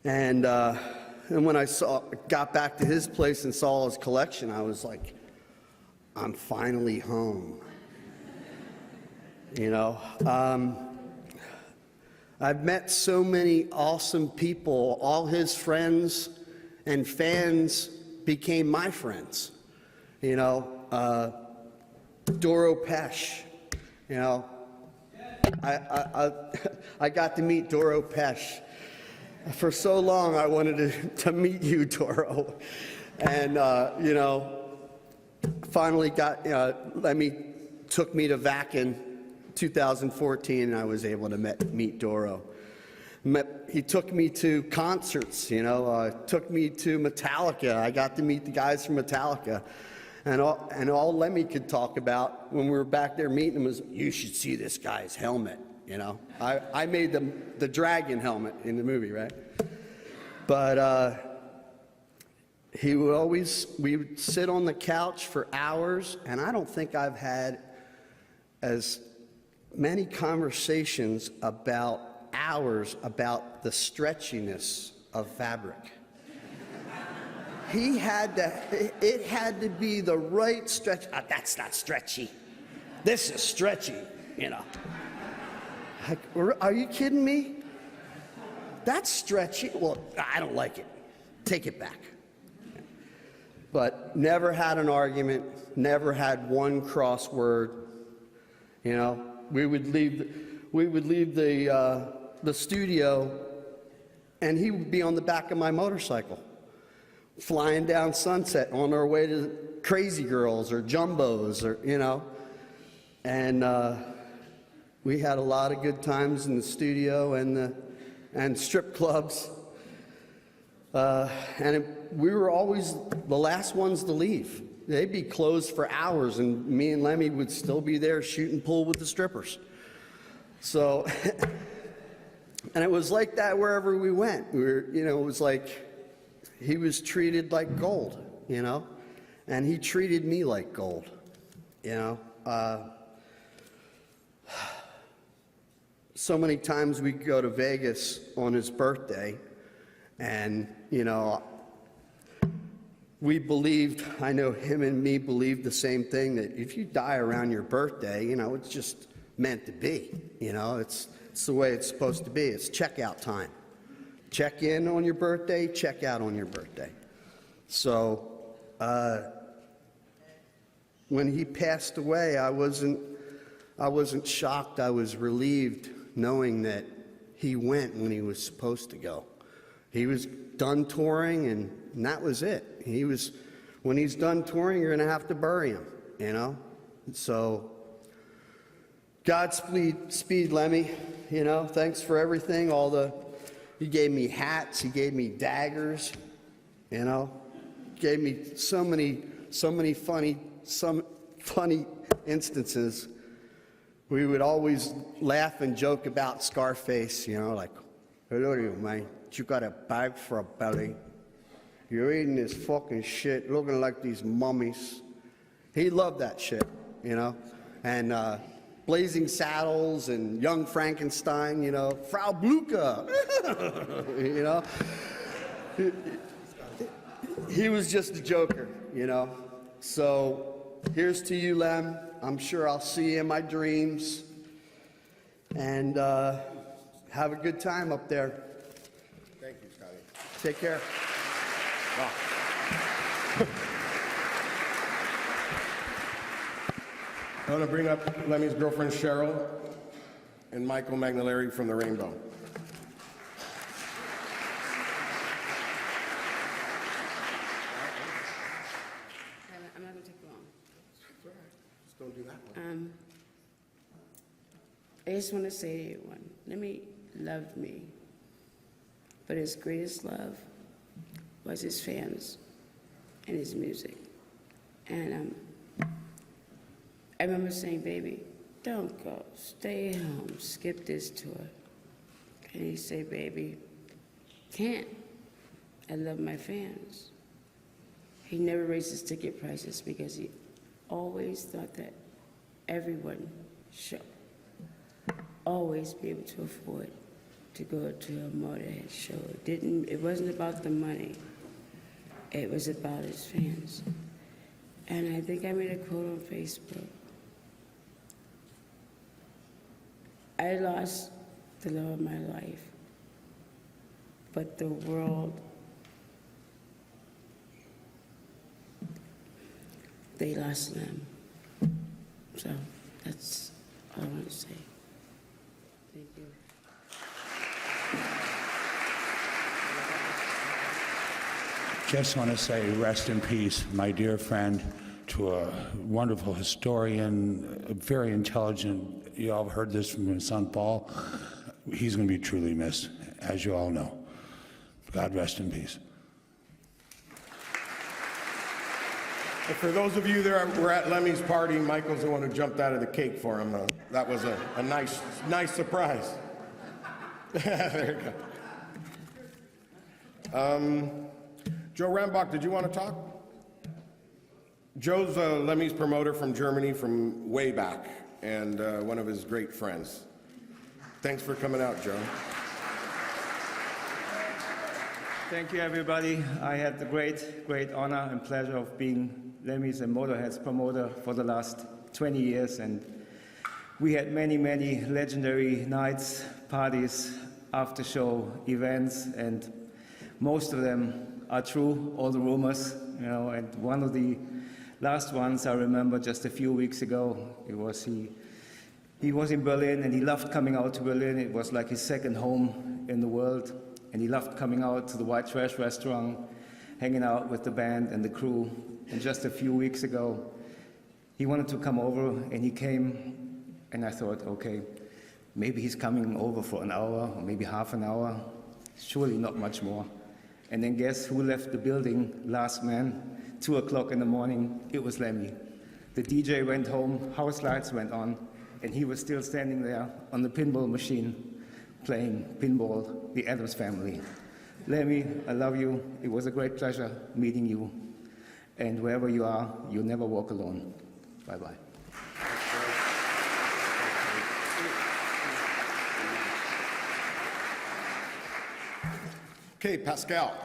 And when I got back to his place and saw his collection, I was like, I'm finally home. I've met so many awesome people. All his friends and fans became my friends. Doro Pesh, I got to meet Doro Pesh. For so long, I wanted to meet you, Doro. And, finally Lemmy took me to Vakin 2014, and I was able to meet Doro. He took me to concerts, took me to Metallica. I got to meet the guys from Metallica. And all Lemmy could talk about when we were back there meeting him was, you should see this guy's helmet, I made the dragon helmet in the movie, right? But we would sit on the couch for hours, and I don't think I've had as many conversations about hours about the stretchiness of fabric. It had to be the right stretch. That's not stretchy. This is stretchy, you know. Like, are you kidding me? That's stretchy. Well, I don't like it. Take it back. But never had an argument, never had one crossword. You know, we would leave the studio, and he would be on the back of my motorcycle, flying down Sunset on our way to Crazy Girls or Jumbos, or you know, and we had a lot of good times in the studio and strip clubs, we were always the last ones to leave. They'd be closed for hours, and me and Lemmy would still be there shooting pool with the strippers. So, and it was like that wherever we went. We were, you know, it was like he was treated like gold, you know, and he treated me like gold, you know. So many times we'd go to Vegas on his birthday, and, you know, we believed, I know him and me believed the same thing, that if you die around your birthday, you know, it's just meant to be. You know, it's the way it's supposed to be. It's checkout time. Check in on your birthday, check out on your birthday. So when he passed away, I wasn't shocked. I was relieved knowing that he went when he was supposed to go. He was done touring, and that was it. When he's done touring, you're going to have to bury him, you know? So, Godspeed, Lemmy, you know? Thanks for everything. He gave me hats, he gave me daggers, you know? Gave me so many funny instances. We would always laugh and joke about Scarface, you know, like, hello to you, man. You got a bag for a belly. You're eating this fucking shit, looking like these mummies. He loved that shit, you know? And Blazing Saddles and Young Frankenstein, you know? Frau Blucher, you know? He was just a joker, you know? So here's to you, Lem. I'm sure I'll see you in my dreams. And have a good time up there. Thank you, Scotty. Take care. Wow. I want to bring up Lemmy's girlfriend, Cheryl, and Michael Magnolari from the Rainbow. I'm not going to take long. Just don't do that one. I just want to say to you, Lemmy loved me, but his greatest love was his fans and his music. And I remember saying, baby, don't go, stay home, skip this tour. And he said, baby, can't. I love my fans. He never raised his ticket prices because he always thought that everyone should always be able to afford to go to a Motorhead show. It wasn't about the money. It was about his fans. And I think I made a quote on Facebook. I lost the love of my life, but the world, they lost them. So that's all I want to say. Thank you. Just want to say rest in peace, my dear friend, to a wonderful historian, a very intelligent, you all heard this from his son Paul. He's going to be truly missed, as you all know. God rest in peace. And for those of you that were at Lemmy's party, Michael's the one who jumped out of the cake for him. That was a nice surprise. There you go. Joe Rambach, did you want to talk? Joe's Lemmy's promoter from Germany from way back. and one of his great friends. Thanks for coming out, Joe. Thank you, everybody. I had the great honor and pleasure of being Lemmy's and Motorhead's promoter for the last 20 years, and we had many legendary nights, parties, after-show events, and most of them are true, all the rumors, you know, and one of the last ones I remember just a few weeks ago, he was in Berlin, and he loved coming out to Berlin. It was like his second home in the world, and he loved coming out to the White Trash restaurant, hanging out with the band and the crew. And just a few weeks ago, he wanted to come over, and he came, and I thought, okay, maybe he's coming over for an hour, or maybe half an hour, surely not much more. And then guess who left the building last man, 2 o'clock in the morning? It was Lemmy. The DJ went home, house lights went on, and he was still standing there on the pinball machine, playing pinball, the Addams Family. Lemmy, I love you. It was a great pleasure meeting you. And wherever you are, you'll never walk alone. Bye-bye. Okay, Pascal.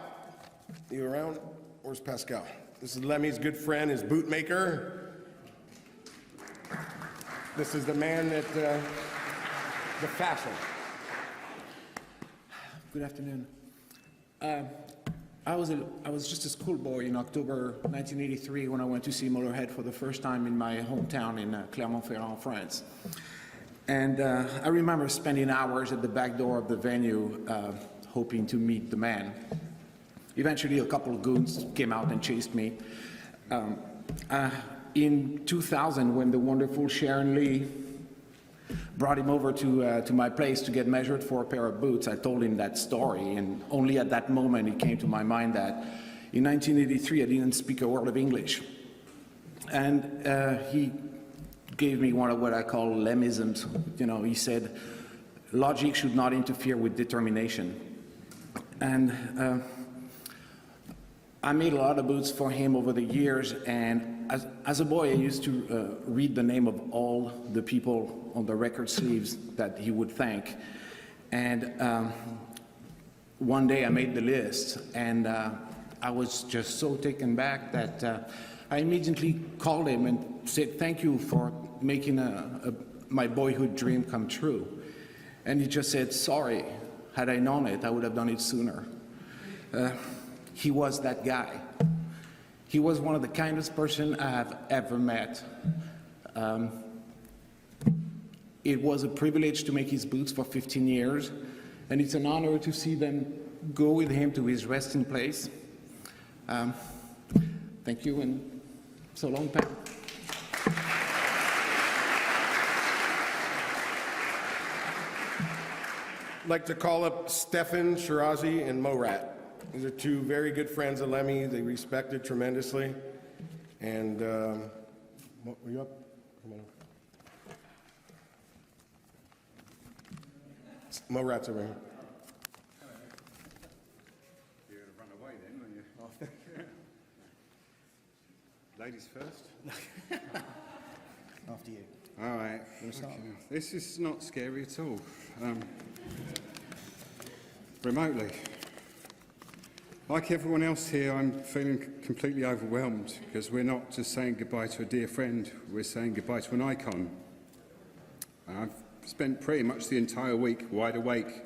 You around? Where's Pascal? This is Lemmy's good friend, his bootmaker. This is the man that, the fashion. Good afternoon. I was just a schoolboy in October 1983 when I went to see Motorhead for the first time in my hometown in Clermont-Ferrand, France. And I remember spending hours at the back door of the venue hoping to meet the man. Eventually, a couple of goons came out and chased me. In 2000, when the wonderful Sharon Lee brought him over to my place to get measured for a pair of boots, I told him that story, and only at that moment it came to my mind that in 1983 I didn't speak a word of English. And he gave me one of what I call Lemmisms. You know, he said, logic should not interfere with determination. And I made a lot of boots for him over the years, and as a boy I used to read the name of all the people on the record sleeves that he would thank. And one day I made the list, and I was just so taken back that I immediately called him and said, thank you for making my boyhood dream come true. And he just said, sorry, had I known it, I would have done it sooner. He was that guy. He was one of the kindest person I have ever met. It was a privilege to make his boots for 15 years, and it's an honor to see them go with him to his resting place. Thank you, and so long, Pat. I'd like to call up Stefan Shirazi and Morat. These are two very good friends of Lemmy. They respected tremendously. And, what, were you up? Come on. Morat's over here. You're going to run away then, aren't you? Ladies first? After you. All right. Okay. This is not scary at all. Remotely. Like everyone else here, I'm feeling completely overwhelmed because we're not just saying goodbye to a dear friend, we're saying goodbye to an icon. I've spent pretty much the entire week wide awake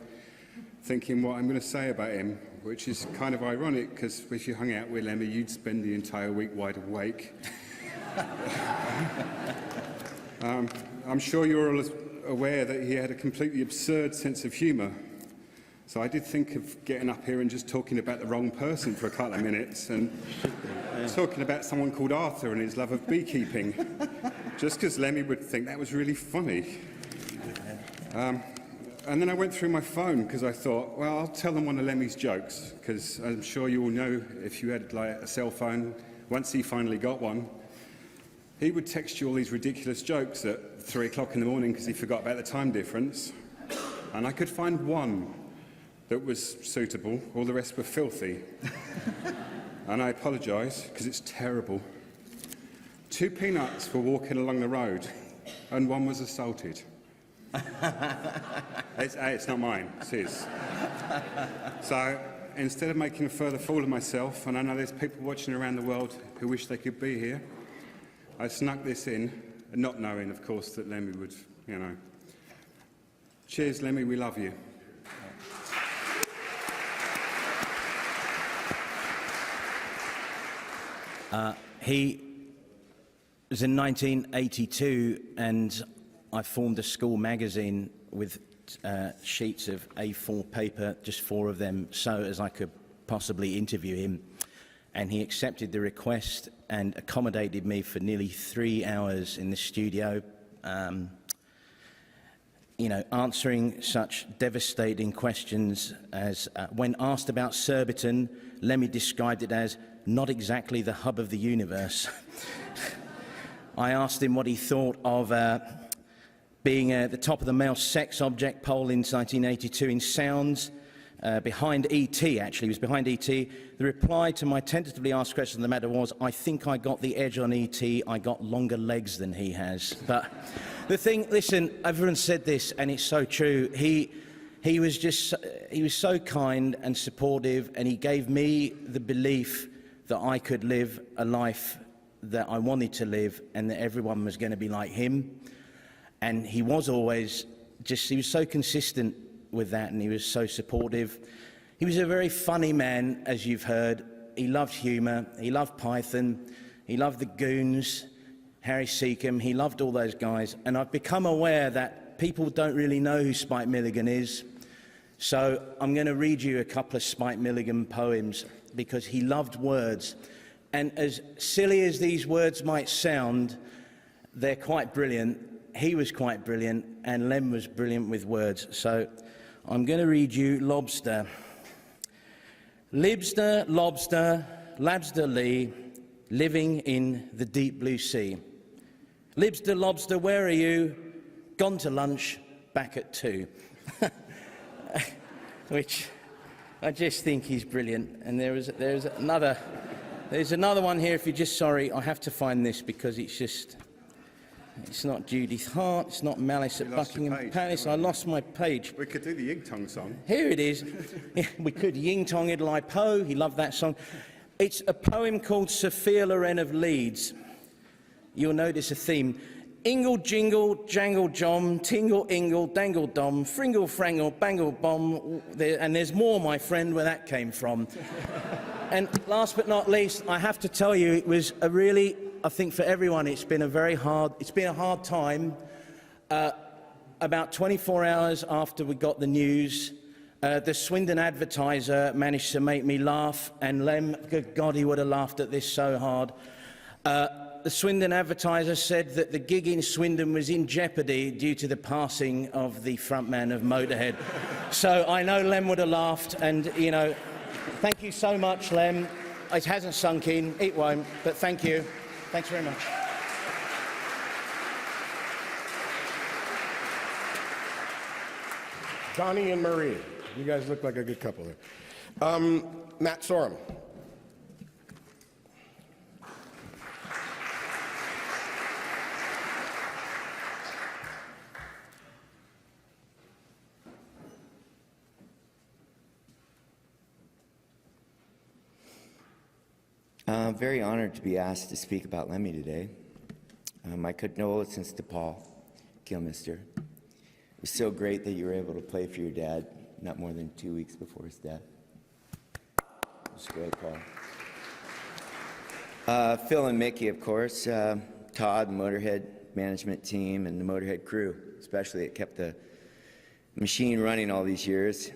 thinking what I'm going to say about him, which is kind of ironic because if you hung out with Lemmy, you'd spend the entire week wide awake. I'm sure you're all aware that he had a completely absurd sense of humour. So I did think of getting up here and just talking about the wrong person for a couple of minutes and talking about someone called Arthur and his love of beekeeping, just because Lemmy would think that was really funny. And then I went through my phone because I thought, well, I'll tell them one of Lemmy's jokes, because I'm sure you all know if you had like a cell phone, once he finally got one, he would text you all these ridiculous jokes at 3 o'clock in the morning because he forgot about the time difference. And I could find one that was suitable, all the rest were filthy. And I apologise, because it's terrible. 2 peanuts were walking along the road, and one was assaulted. It's not mine, it's his. So instead of making a further fool of myself, and I know there's people watching around the world who wish they could be here, I snuck this in, not knowing, of course, that Lemmy would, you know. Cheers, Lemmy, we love you. He was in 1982, and I formed a school magazine with sheets of A4 paper, just 4 of them, so as I could possibly interview him. And he accepted the request and accommodated me for nearly 3 hours in the studio, you know, answering such devastating questions as, when asked about Surbiton, Lemmy described it as not exactly the hub of the universe. I asked him what he thought of being at the top of the male sex object poll in 1982 in sounds, behind E.T. actually, he was behind E.T. The reply to my tentatively asked question on the matter was, I think I got the edge on E.T., I got longer legs than he has. But the thing, listen, everyone said this, and it's so true, he was so kind and supportive, and he gave me the belief that I could live a life that I wanted to live, and that everyone was going to be like him. And he was always he was so consistent with that, and he was so supportive. He was a very funny man, as you've heard. He loved humour, he loved Python, he loved the Goons, Harry Seacombe, he loved all those guys. And I've become aware that people don't really know who Spike Milligan is. So I'm going to read you a couple of Spike Milligan poems, because he loved words. And as silly as these words might sound, they're quite brilliant. He was quite brilliant, and Lem was brilliant with words. So I'm going to read you Lobster. Libster, lobster, labster lee, living in the deep blue sea. Libster, lobster, where are you? Gone to lunch, back at 2. Which I just think he's brilliant. And there's another one here. If you're just sorry, I have to find this because it's not Judith Hart, it's not Malice at Buckingham Palace. I lost my page. We could do the Ying Tong song. Here it is. We could. Ying Tong Idlai Po. He loved that song. It's a poem called Sophia Loren of Leeds. You'll notice a theme. Ingle, jingle, jangle, jom, tingle, ingle, dangle, dom, fringle, frangle, bangle, bomb. And there's more, my friend, where that came from. And last but not least, I have to tell you, it was a really, I think for everyone, it's been a hard time. About 24 hours after we got the news, the Swindon Advertiser managed to make me laugh, and Lem, good God, he would have laughed at this so hard. The Swindon Advertiser said that the gig in Swindon was in jeopardy due to the passing of the frontman of Motorhead. So I know Lem would have laughed, and, you know, thank you so much, Lem. It hasn't sunk in, it won't, but thank you. Thanks very much. Donnie and Marie. You guys look like a good couple there. Matt Sorum. I'm very honored to be asked to speak about Lemmy today. My condolences to Paul Kilmister. It was so great that you were able to play for your dad not more than 2 weeks before his death. It was great, Paul. Phil and Mickey, of course, Todd, the Motorhead management team, and the Motorhead crew, especially, it kept the machine running all these years.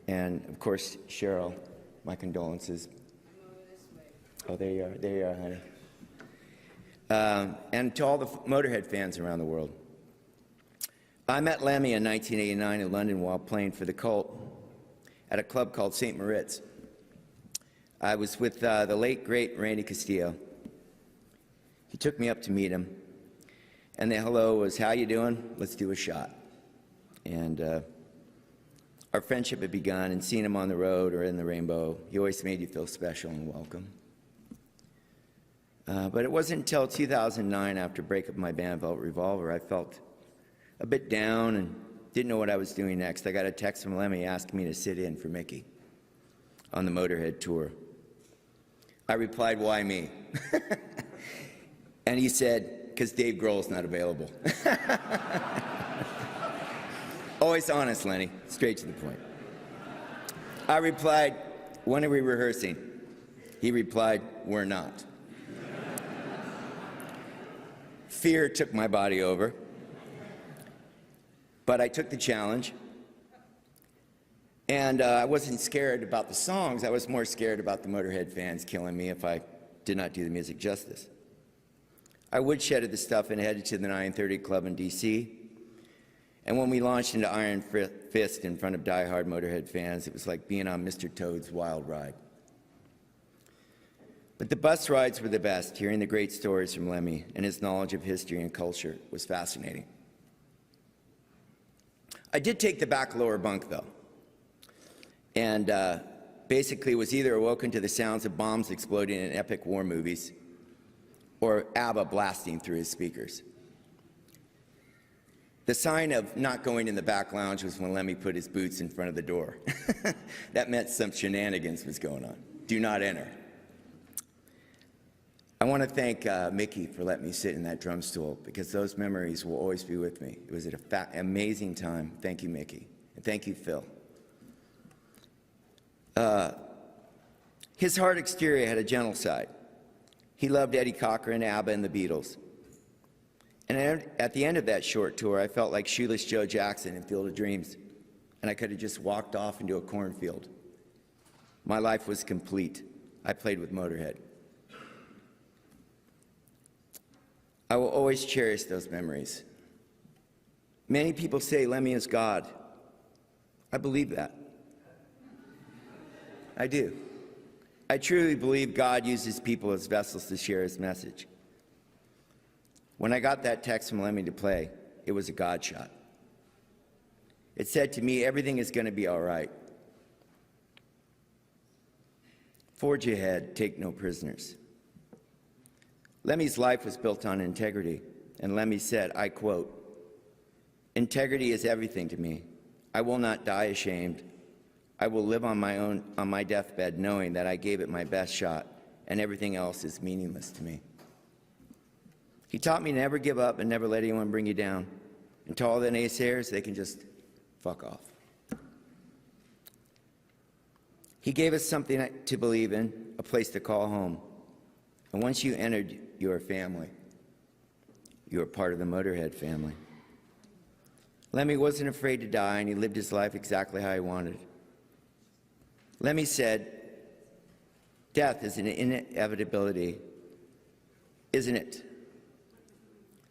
And, of course, Cheryl, my condolences. Oh, there you are, honey. And to all the Motorhead fans around the world. I met Lemmy in 1989 in London while playing for the Cult at a club called St. Moritz. I was with the late, great Randy Castillo. He took me up to meet him, and the hello was, how you doing? Let's do a shot. And our friendship had begun, and seeing him on the road or in the Rainbow, he always made you feel special and welcome. But it wasn't until 2009, after breakup of my band Velvet Revolver, I felt a bit down and didn't know what I was doing next. I got a text from Lemmy asking me to sit in for Mickey on the Motorhead tour. I replied, why me? And he said, because Dave Grohl's not available. Always honest, Lenny, straight to the point. I replied, when are we rehearsing? He replied, we're not. Fear took my body over, but I took the challenge. And I wasn't scared about the songs. I was more scared about the Motorhead fans killing me if I did not do the music justice. I woodshedded the stuff and headed to the 930 Club in D.C. And when we launched into Iron Fist in front of diehard Motorhead fans, it was like being on Mr. Toad's wild ride. But the bus rides were the best. Hearing the great stories from Lemmy and his knowledge of history and culture was fascinating. I did take the back lower bunk, though, and basically was either awoken to the sounds of bombs exploding in epic war movies or ABBA blasting through his speakers. The sign of not going in the back lounge was when Lemmy put his boots in front of the door. That meant some shenanigans was going on. Do not enter. I want to thank Mickey for letting me sit in that drum stool, because those memories will always be with me. It was an amazing time. Thank you, Mickey. And thank you, Phil. His hard exterior had a gentle side. He loved Eddie Cochran, ABBA, and the Beatles. And at the end of that short tour, I felt like Shoeless Joe Jackson in Field of Dreams, and I could have just walked off into a cornfield. My life was complete. I played with Motorhead. I will always cherish those memories. Many people say Lemmy is God. I believe that. I do. I truly believe God uses people as vessels to share his message. When I got that text from Lemmy to play, it was a God shot. It said to me, everything is going to be all right. Forge ahead, take no prisoners. Lemmy's life was built on integrity, and Lemmy said, I quote, "Integrity is everything to me. I will not die ashamed. I will live on my deathbed knowing that I gave it my best shot, and everything else is meaningless to me." He taught me to never give up and never let anyone bring you down. And to all the naysayers, they can just fuck off. He gave us something to believe in, a place to call home. And once you entered your family, you were part of the Motorhead family. Lemmy wasn't afraid to die, and he lived his life exactly how he wanted. Lemmy said, death is an inevitability, isn't it?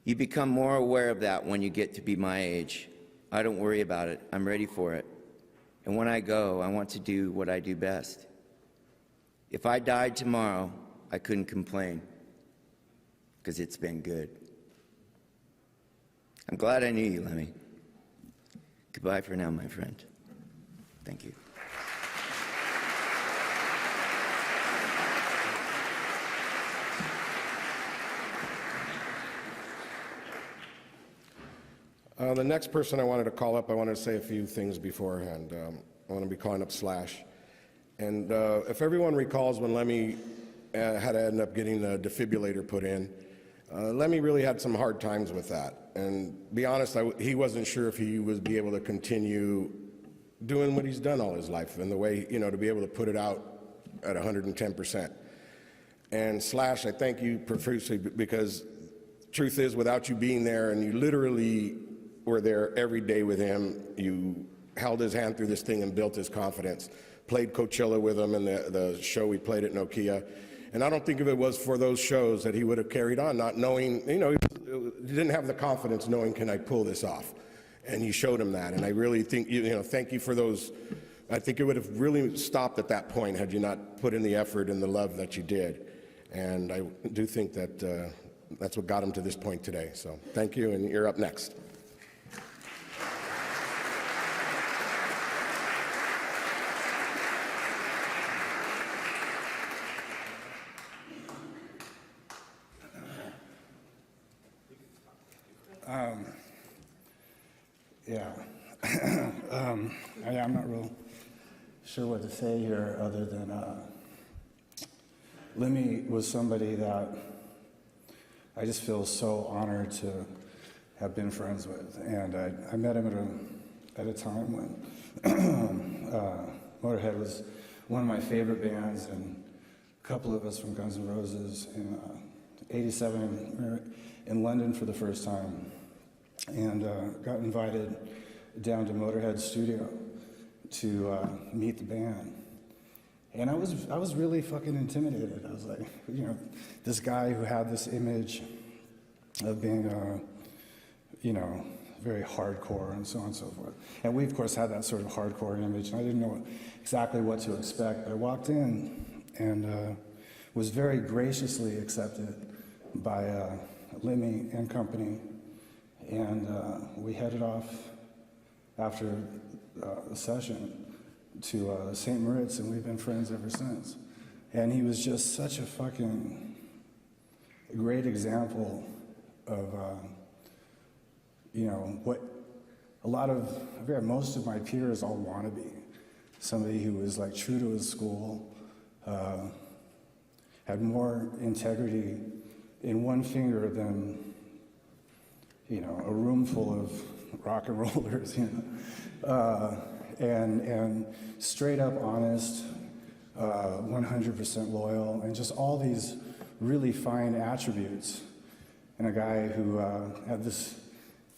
You become more aware of that when you get to be my age. I don't worry about it. I'm ready for it. And when I go, I want to do what I do best. If I died tomorrow, I couldn't complain, because it's been good. I'm glad I knew you, Lemmy. Goodbye for now, my friend. Thank you. The next person I wanted to call up, I wanted to say a few things beforehand. I want to be calling up Slash. And if everyone recalls when Lemmy had to end up getting a defibrillator put in, Lemmy really had some hard times with that. And to be honest, he wasn't sure if he would be able to continue doing what he's done all his life, and the way, to be able to put it out at 110%. And Slash, I thank you profusely, because truth is, without you being there, and you literally were there every day with him, you held his hand through this thing and built his confidence, played Coachella with him and the show we played at Nokia. And I don't think if it was for those shows that he would have carried on, not knowing, he didn't have the confidence knowing, can I pull this off? And you showed him that. And I really think, thank you for those. I think it would have really stopped at that point had you not put in the effort and the love that you did. And I do think that that's what got him to this point today. So thank you, and you're up next. Yeah. I'm not real sure what to say here other than Lemmy was somebody that I just feel so honored to have been friends with. And I met him at a time when Motorhead was one of my favorite bands, and a couple of us from Guns N' Roses in '87 we were in London for the first time, and got invited down to Motorhead's studio to meet the band. And I was really fucking intimidated. I was like, you know, this guy who had this image of being, very hardcore and so on and so forth. And we, of course, had that sort of hardcore image, and I didn't know exactly what to expect. But I walked in and was very graciously accepted by Lemmy and company, and we headed off after the session to St. Moritz, and we've been friends ever since. And he was just such a fucking great example of, what most of my peers all want to be. Somebody who was like true to his school, had more integrity in one finger than, a room full of rock and rollers, and straight up honest, 100% loyal, and just all these really fine attributes. And a guy who had this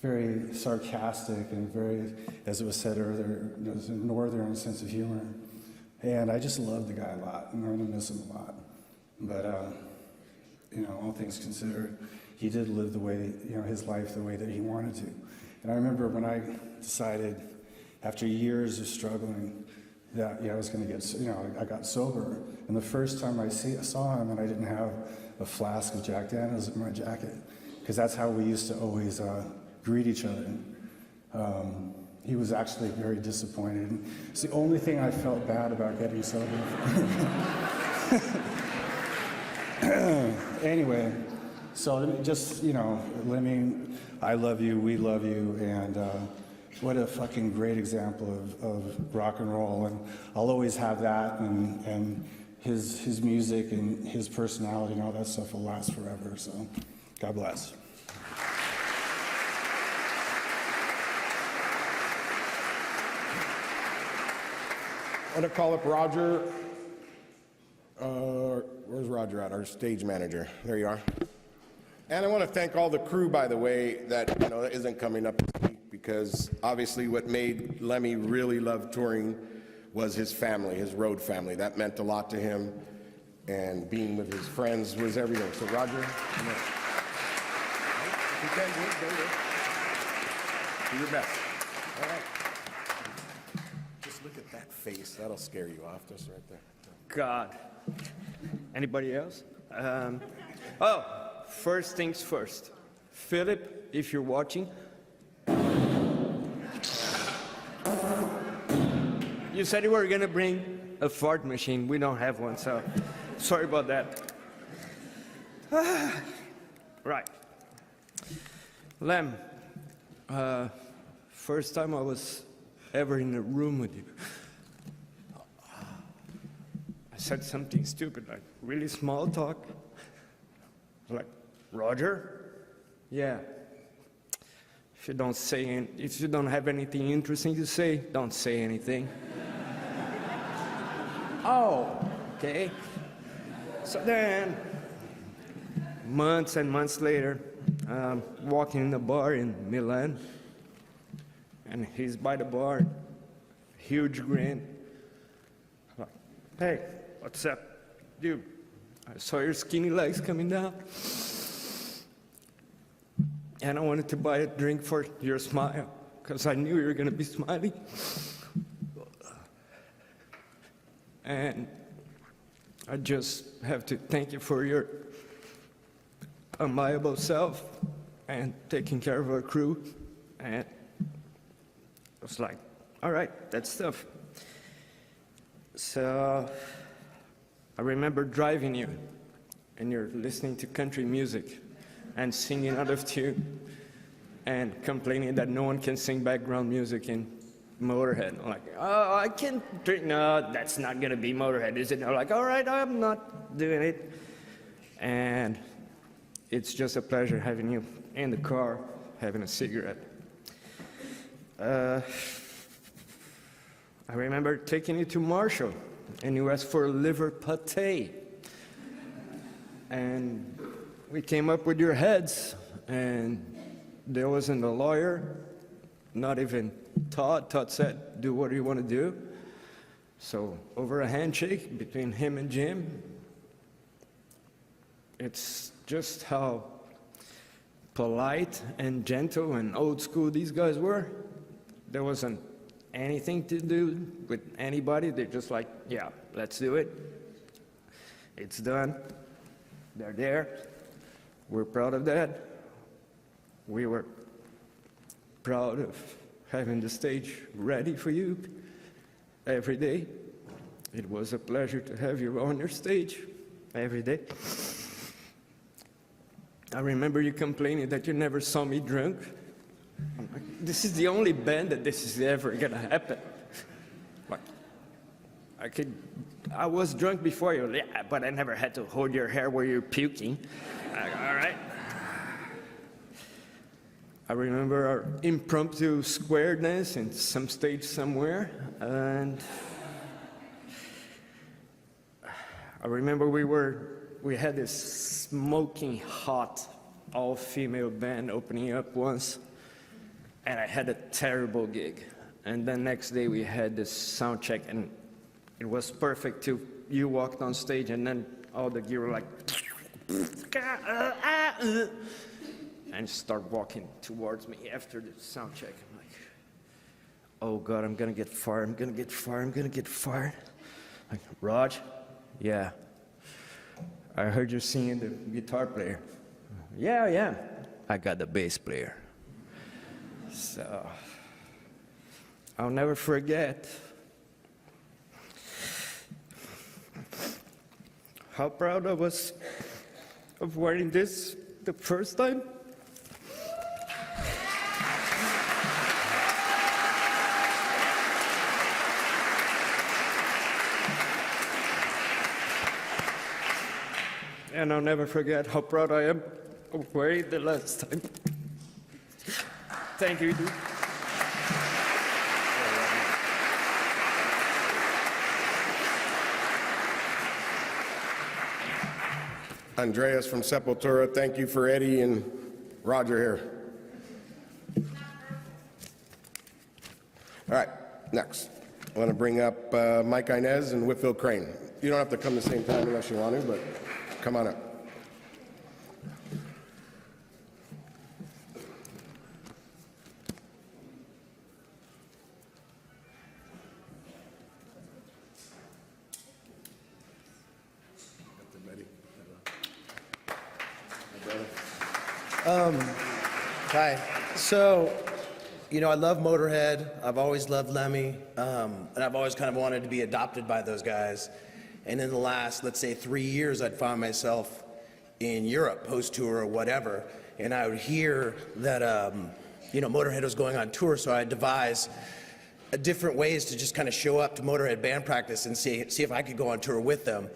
very sarcastic and very, as it was said earlier, there's a northern sense of humor. And I just love the guy a lot, and I'm gonna miss him a lot. But, all things considered, he did live the way, his life the way that he wanted to. And I remember when I decided, after years of struggling, that I was going to get, I got sober. And the first time I saw him, and I didn't have a flask of Jack Daniels in my jacket, because that's how we used to always greet each other. He was actually very disappointed. It's the only thing I felt bad about getting sober. Anyway, so just, Lemmy, I love you, we love you, and what a fucking great example of rock and roll. And I'll always have that, and his music and his personality and all that stuff will last forever, so God bless. I want to call up Roger. Where's Roger at? Our stage manager. There you are. And I want to thank all the crew, by the way, that isn't coming up this week, because obviously what made Lemmy really love touring was his family, his road family. That meant a lot to him, and being with his friends was everything. So Roger, come on. You can do your best. All right. Just look at that face. That'll scare you off, just right there. God. Anybody else? First things first. Philip, if you're watching, you said you were gonna bring a fart machine. We don't have one, so sorry about that. Right. Lem, first time I was ever in a room with you, I said something stupid, like really small talk. Like, Roger? Yeah. If you don't have anything interesting to say, don't say anything. Oh, okay. So then, months and months later, walking in the bar in Milan, and he's by the bar, huge grin. Like, hey, what's up, dude? I saw your skinny legs coming down, and I wanted to buy a drink for your smile, because I knew you were going to be smiling. And I just have to thank you for your unbelievable self and taking care of our crew. And I was like, all right, that's tough. So I remember driving you, and you're listening to country music and singing out of tune. and complaining that no one can sing background music in Motorhead. I'm like, oh, I can't drink. No, that's not gonna be Motorhead, is it? And I'm like, all right, I'm not doing it. And it's just a pleasure having you in the car, having a cigarette. I remember taking you to Marshall, and you asked for liver pate. And we came up with your heads, and there wasn't a lawyer, not even Todd. Todd said, do what you want to do. So over a handshake between him and Jim, it's just how polite and gentle and old school these guys were. There wasn't anything to do with anybody. They're just like, yeah, let's do it. It's done. They're there. We're proud of that. We were proud of having the stage ready for you every day. It was a pleasure to have you on your stage every day. I remember you complaining that you never saw me drunk. I'm like, this is the only band that this is ever gonna happen. Like, I was drunk before you, yeah, but I never had to hold your hair while you're puking. All right. I remember our impromptu square dance in some stage somewhere, and I remember we had this smoking hot all-female band opening up once, and I had a terrible gig. And then next day we had this sound check, and it was perfect too. You walked on stage, and then all the gear were like, and start walking towards me after the sound check. I'm like, oh God, I'm gonna get fired, I'm gonna get fired, I'm gonna get fired. Like, Raj, yeah, I heard you singing the guitar player. Yeah, I got the bass player. So, I'll never forget how proud I was of wearing this the first time. And I'll never forget how proud I am of wearing it the last time. Thank you, dude. Andreas from Sepultura, thank you for Eddie and Roger here. All right, next. I want to bring up Mike Inez and Whitfield Crane. You don't have to come the same time unless you want to, but come on up. Hi. So, you know, I love Motorhead. I've always loved Lemmy. And I've always kind of wanted to be adopted by those guys. And in the last, let's say, 3 years, I'd found myself in Europe, post-tour or whatever. And I would hear that, you know, Motorhead was going on tour, so I'd devise different ways to just kind of show up to Motorhead band practice and see if I could go on tour with them.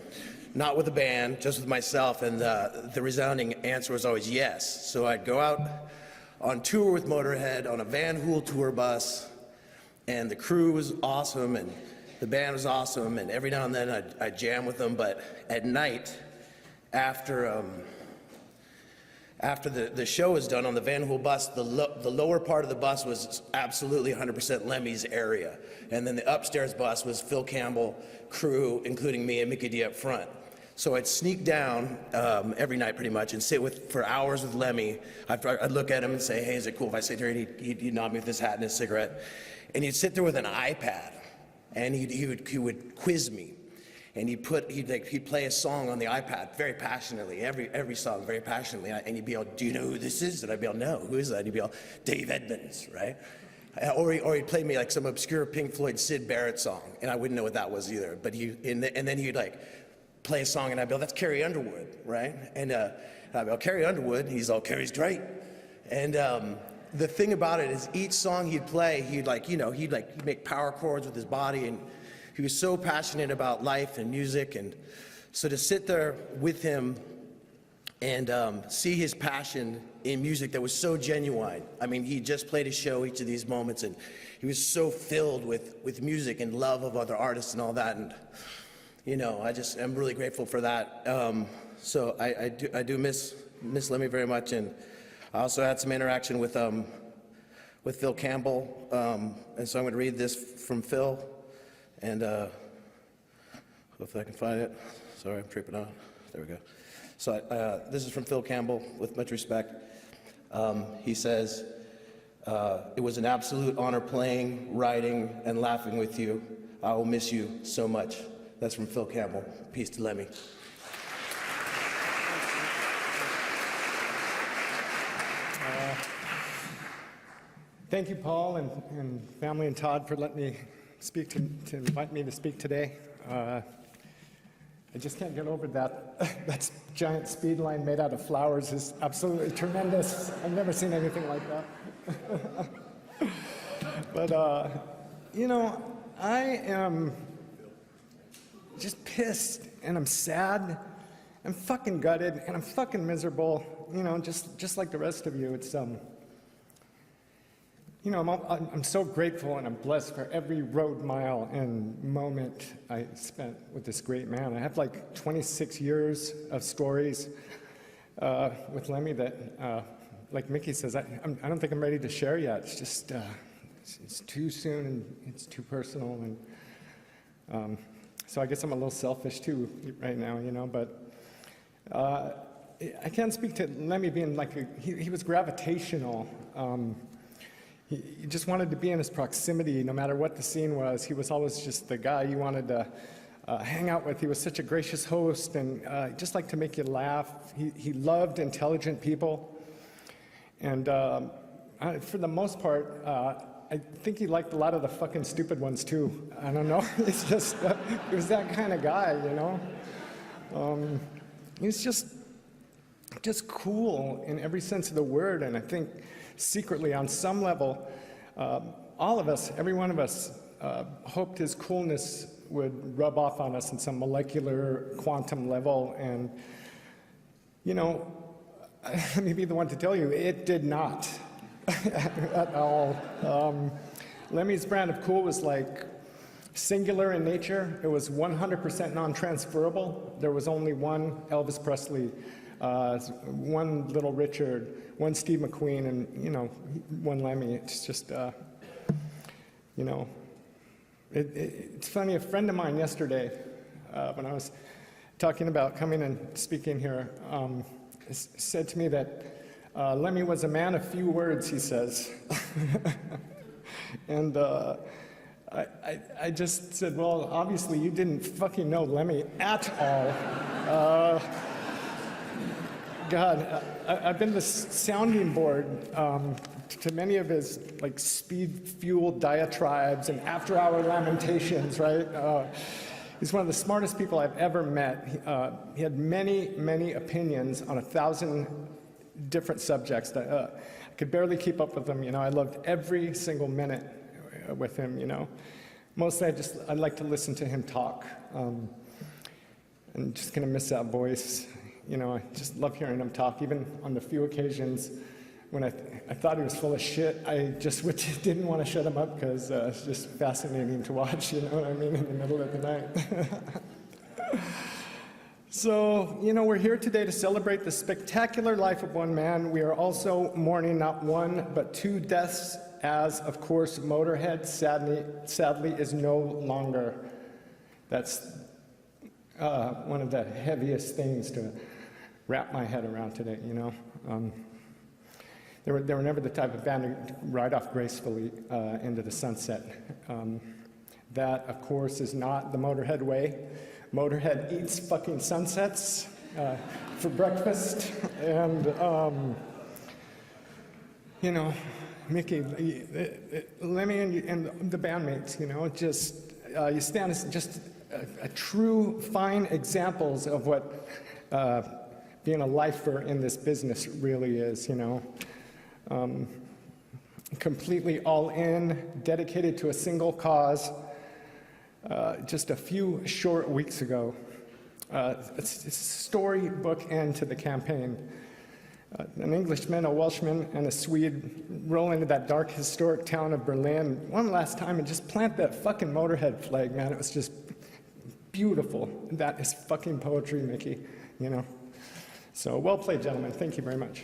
Not with a band, just with myself, and the resounding answer was always yes. So I'd go out on tour with Motorhead on a Van Hool tour bus, and the crew was awesome, and the band was awesome, and every now and then I'd jam with them, but at night, after the show was done on the Van Hool bus, the lower part of the bus was absolutely 100% Lemmy's area, and then the upstairs bus was Phil Campbell, crew, including me and Mickey D up front. So I'd sneak down every night pretty much and sit for hours with Lemmy. I'd look at him and say, hey, is it cool if I sit here? And he'd nod me with his hat and his cigarette. And he'd sit there with an iPad, and he would quiz me. And he'd play a song on the iPad very passionately, every song very passionately. And he'd be all, do you know who this is? And I'd be all, no, who is that? And he'd be all, Dave Edmunds, right? Or he'd play me like some obscure Pink Floyd Syd Barrett song, and I wouldn't know what that was either. But and then he'd like play a song, and I'd be all, that's Carrie Underwood, right? And I'd be all, Carrie Underwood, and he's all, Carrie's great. And the thing about it is each song he'd play, he'd make power chords with his body, and he was so passionate about life and music. And so to sit there with him and see his passion in music that was so genuine. I mean, he just played a show each of these moments, and he was so filled with music and love of other artists and all that. And, I'm really grateful for that. So I do miss Lemmy very much. And I also had some interaction with Phil Campbell. And so I'm going to read this from Phil. And hopefully I can find it. Sorry, I'm tripping out. There we go. So this is from Phil Campbell, with much respect. He says, it was an absolute honor playing, writing, and laughing with you. I will miss you so much. That's from Phil Campbell. Peace to Lemmy. Thank you, Paul, and family, and Todd for letting me speak to invite me to speak today. I just can't get over that. That giant speed line made out of flowers is absolutely tremendous. I've never seen anything like that. But, I am just pissed, and I'm sad, I'm fucking gutted, and I'm fucking miserable, just like the rest of you. It's, I'm so grateful and I'm blessed for every road mile and moment I spent with this great man. I have like 26 years of stories with Lemmy that, like Mickey says, I don't think I'm ready to share yet. It's just, it's too soon and it's too personal. And so I guess I'm a little selfish too right now, but I can't speak to Lemmy being like, he was gravitational. He just wanted to be in his proximity no matter what the scene was. He was always just the guy you wanted to hang out with. He was such a gracious host and just like to make you laugh. He loved intelligent people. And for the most part, I think he liked a lot of the fucking stupid ones too. I don't know. It's just, he was that kind of guy, He was just cool in every sense of the word. And I think secretly, on some level, all of us, every one of us, hoped his coolness would rub off on us in some molecular quantum level. And, let me be the one to tell you, it did not at all. Lemmy's brand of cool was like singular in nature. It was 100% non-transferable. There was only one Elvis Presley, one Little Richard, one Steve McQueen, and, one Lemmy. It's just, it's funny, a friend of mine yesterday, when I was talking about coming and speaking here, said to me that Lemmy was a man of few words, he says. And I just said, well, obviously you didn't fucking know Lemmy at all. God, I've been the sounding board to many of his like speed-fueled diatribes and after-hour lamentations, right? He's one of the smartest people I've ever met. He had many, many opinions on 1,000 different subjects. That, I could barely keep up with him. I loved every single minute with him. Mostly I like to listen to him talk. I'm just gonna miss that voice. I just love hearing him talk, even on the few occasions when I thought he was full of shit. I just didn't want to shut him up because it's just fascinating to watch, you know what I mean, in the middle of the night. So, we're here today to celebrate the spectacular life of one man. We are also mourning not one, but two deaths, as, of course, Motorhead sadly is no longer. That's one of the heaviest things to wrap my head around today, They were never the type of band to ride off gracefully into the sunset. That, of course, is not the Motorhead way. Motorhead eats fucking sunsets for breakfast. And, Mickey, Lemmy and the bandmates, you stand as just a true fine examples of what being a lifer in this business really is, completely all in, dedicated to a single cause, just a few short weeks ago. It's a storybook end to the campaign. An Englishman, a Welshman, and a Swede roll into that dark, historic town of Berlin one last time and just plant that fucking Motorhead flag, man. It was just beautiful. That is fucking poetry, Mickey, you know? So well played, gentlemen. Thank you very much.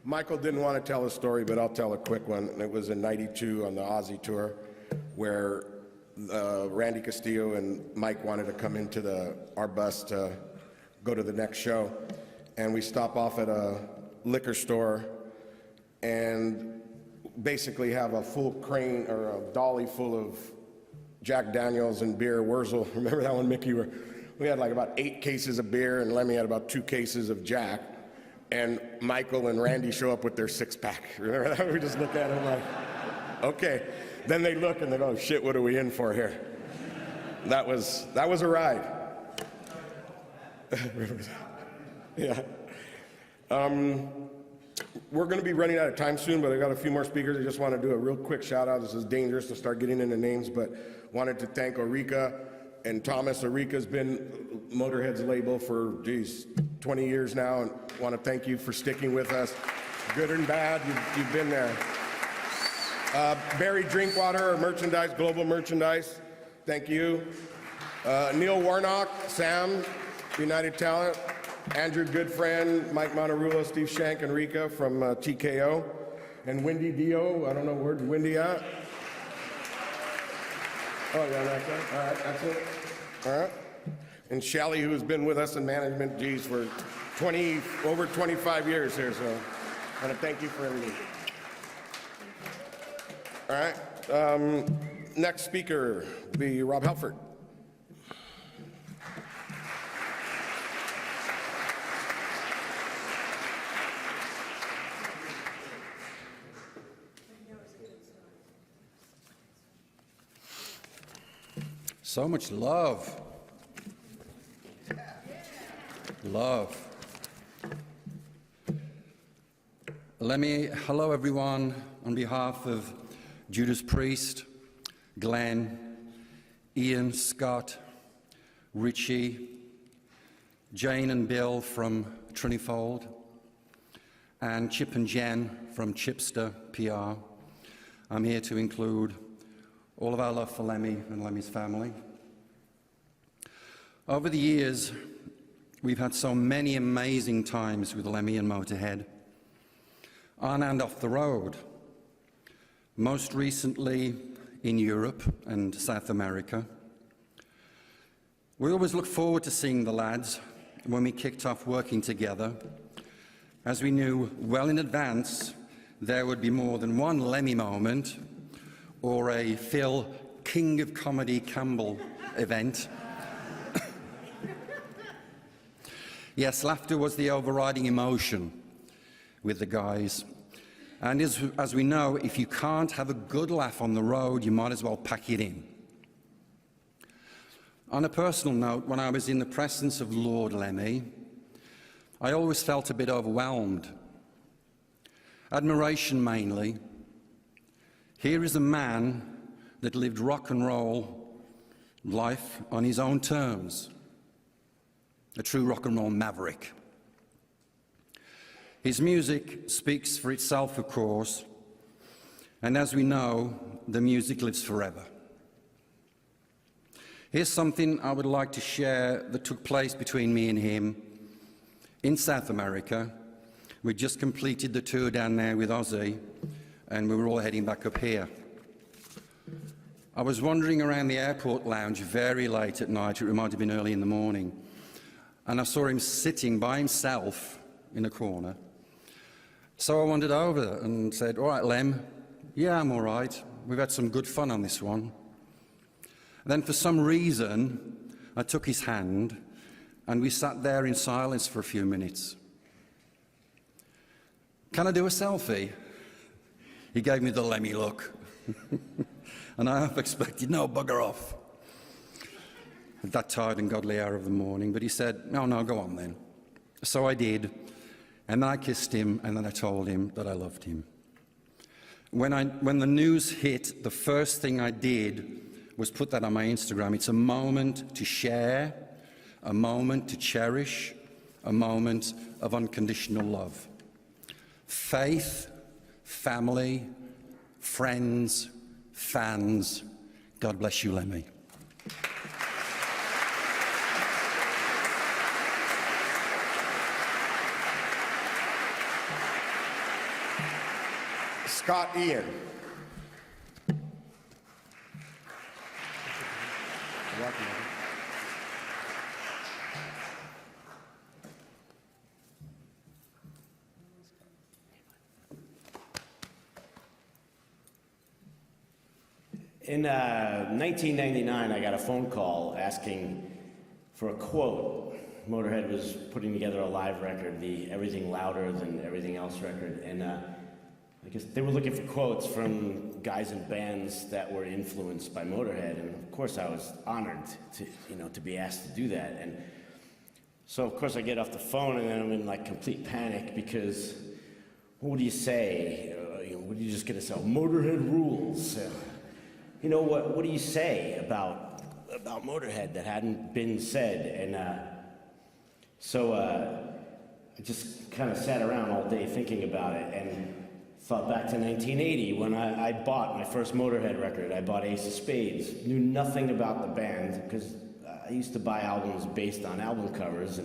Michael didn't want to tell a story, but I'll tell a quick one. And it was in '92 on the Aussie tour, where Randy Castillo and Mike wanted to come into our bus to go to the next show. And we stop off at a liquor store and basically have a full crane or a dolly full of Jack Daniels and beer. Wurzel, remember that one, Mickey? We had like about 8 cases of beer, and Lemmy had about 2 cases of Jack. And Michael and Randy show up with their 6-pack. Remember that? We just look at them like, okay. Then they look and they go, shit, what are we in for here? That was a ride. Yeah. We're going to be running out of time soon, but I got a few more speakers. I just want to do a real quick shout out. This is dangerous to start getting into names, but wanted to thank Orica and Thomas. Orica's been Motorhead's label for, 20 years now, and want to thank you for sticking with us. Good and bad, you've been there. Barry Drinkwater, merchandise, global merchandise, thank you. Neil Warnock, Sam, United Talent, Andrew Goodfriend, Mike Monterulo, Steve Shank, and Rika from TKO, and Wendy Dio, I don't know where's Wendy at? Oh yeah, that's it, all right, that's it, all right. And Shelley, who's been with us in management, for over 25 years here, so I want to thank you for everything. All right, next speaker will be Rob Halford. So much love. Love. Lemmy, hello everyone. On behalf of Judas Priest, Glenn, Ian, Scott, Richie, Jane and Bill from Trinifold, and Chip and Jen from Chipster PR, I'm here to include all of our love for Lemmy and Lemmy's family. Over the years, we've had so many amazing times with Lemmy and Motorhead, on and off the road. Most recently in Europe and South America. We always look forward to seeing the lads when we kicked off working together, as we knew well in advance there would be more than one Lemmy moment or a Phil King of Comedy Campbell event. Yes, laughter was the overriding emotion with the guys. And as we know, if you can't have a good laugh on the road, you might as well pack it in. On a personal note, when I was in the presence of Lord Lemmy, I always felt a bit overwhelmed. Admiration mainly. Here is a man that lived rock and roll life on his own terms. A true rock and roll maverick. His music speaks for itself, of course, and as we know, the music lives forever. Here's something I would like to share that took place between me and him in South America. We just completed the tour down there with Ozzy, and we were all heading back up here. I was wandering around the airport lounge very late at night, it might have been early in the morning, and I saw him sitting by himself in a corner. So I wandered over and said, "All right, Lem, yeah, I'm all right. We've had some good fun on this one." Then for some reason, I took his hand and we sat there in silence for a few minutes. "Can I do a selfie?" He gave me the Lemmy look. And I half expected, "No, bugger off." at that tired and godly hour of the morning, but he said, no, go on then. So I did, and then I kissed him, and then I told him that I loved him. When the news hit, the first thing I did was put that on my Instagram. It's a moment to share, a moment to cherish, a moment of unconditional love. Faith, family, friends, fans, God bless you, Lemmy. Scott Ian. In 1999, I got a phone call asking for a quote. Motorhead was putting together a live record, the Everything Louder Than Everything Else record, and I guess they were looking for quotes from guys in bands that were influenced by Motorhead, and of course I was honored to be asked to do that. And so of course I get off the phone, and then I'm in like complete panic because what do you say? What are you just gonna say? Oh, Motorhead rules. What do you say about Motorhead that hadn't been said? And so I just kind of sat around all day thinking about it and thought back to 1980 when I bought my first Motorhead record. I bought Ace of Spades. Knew nothing about the band because I used to buy albums based on album covers,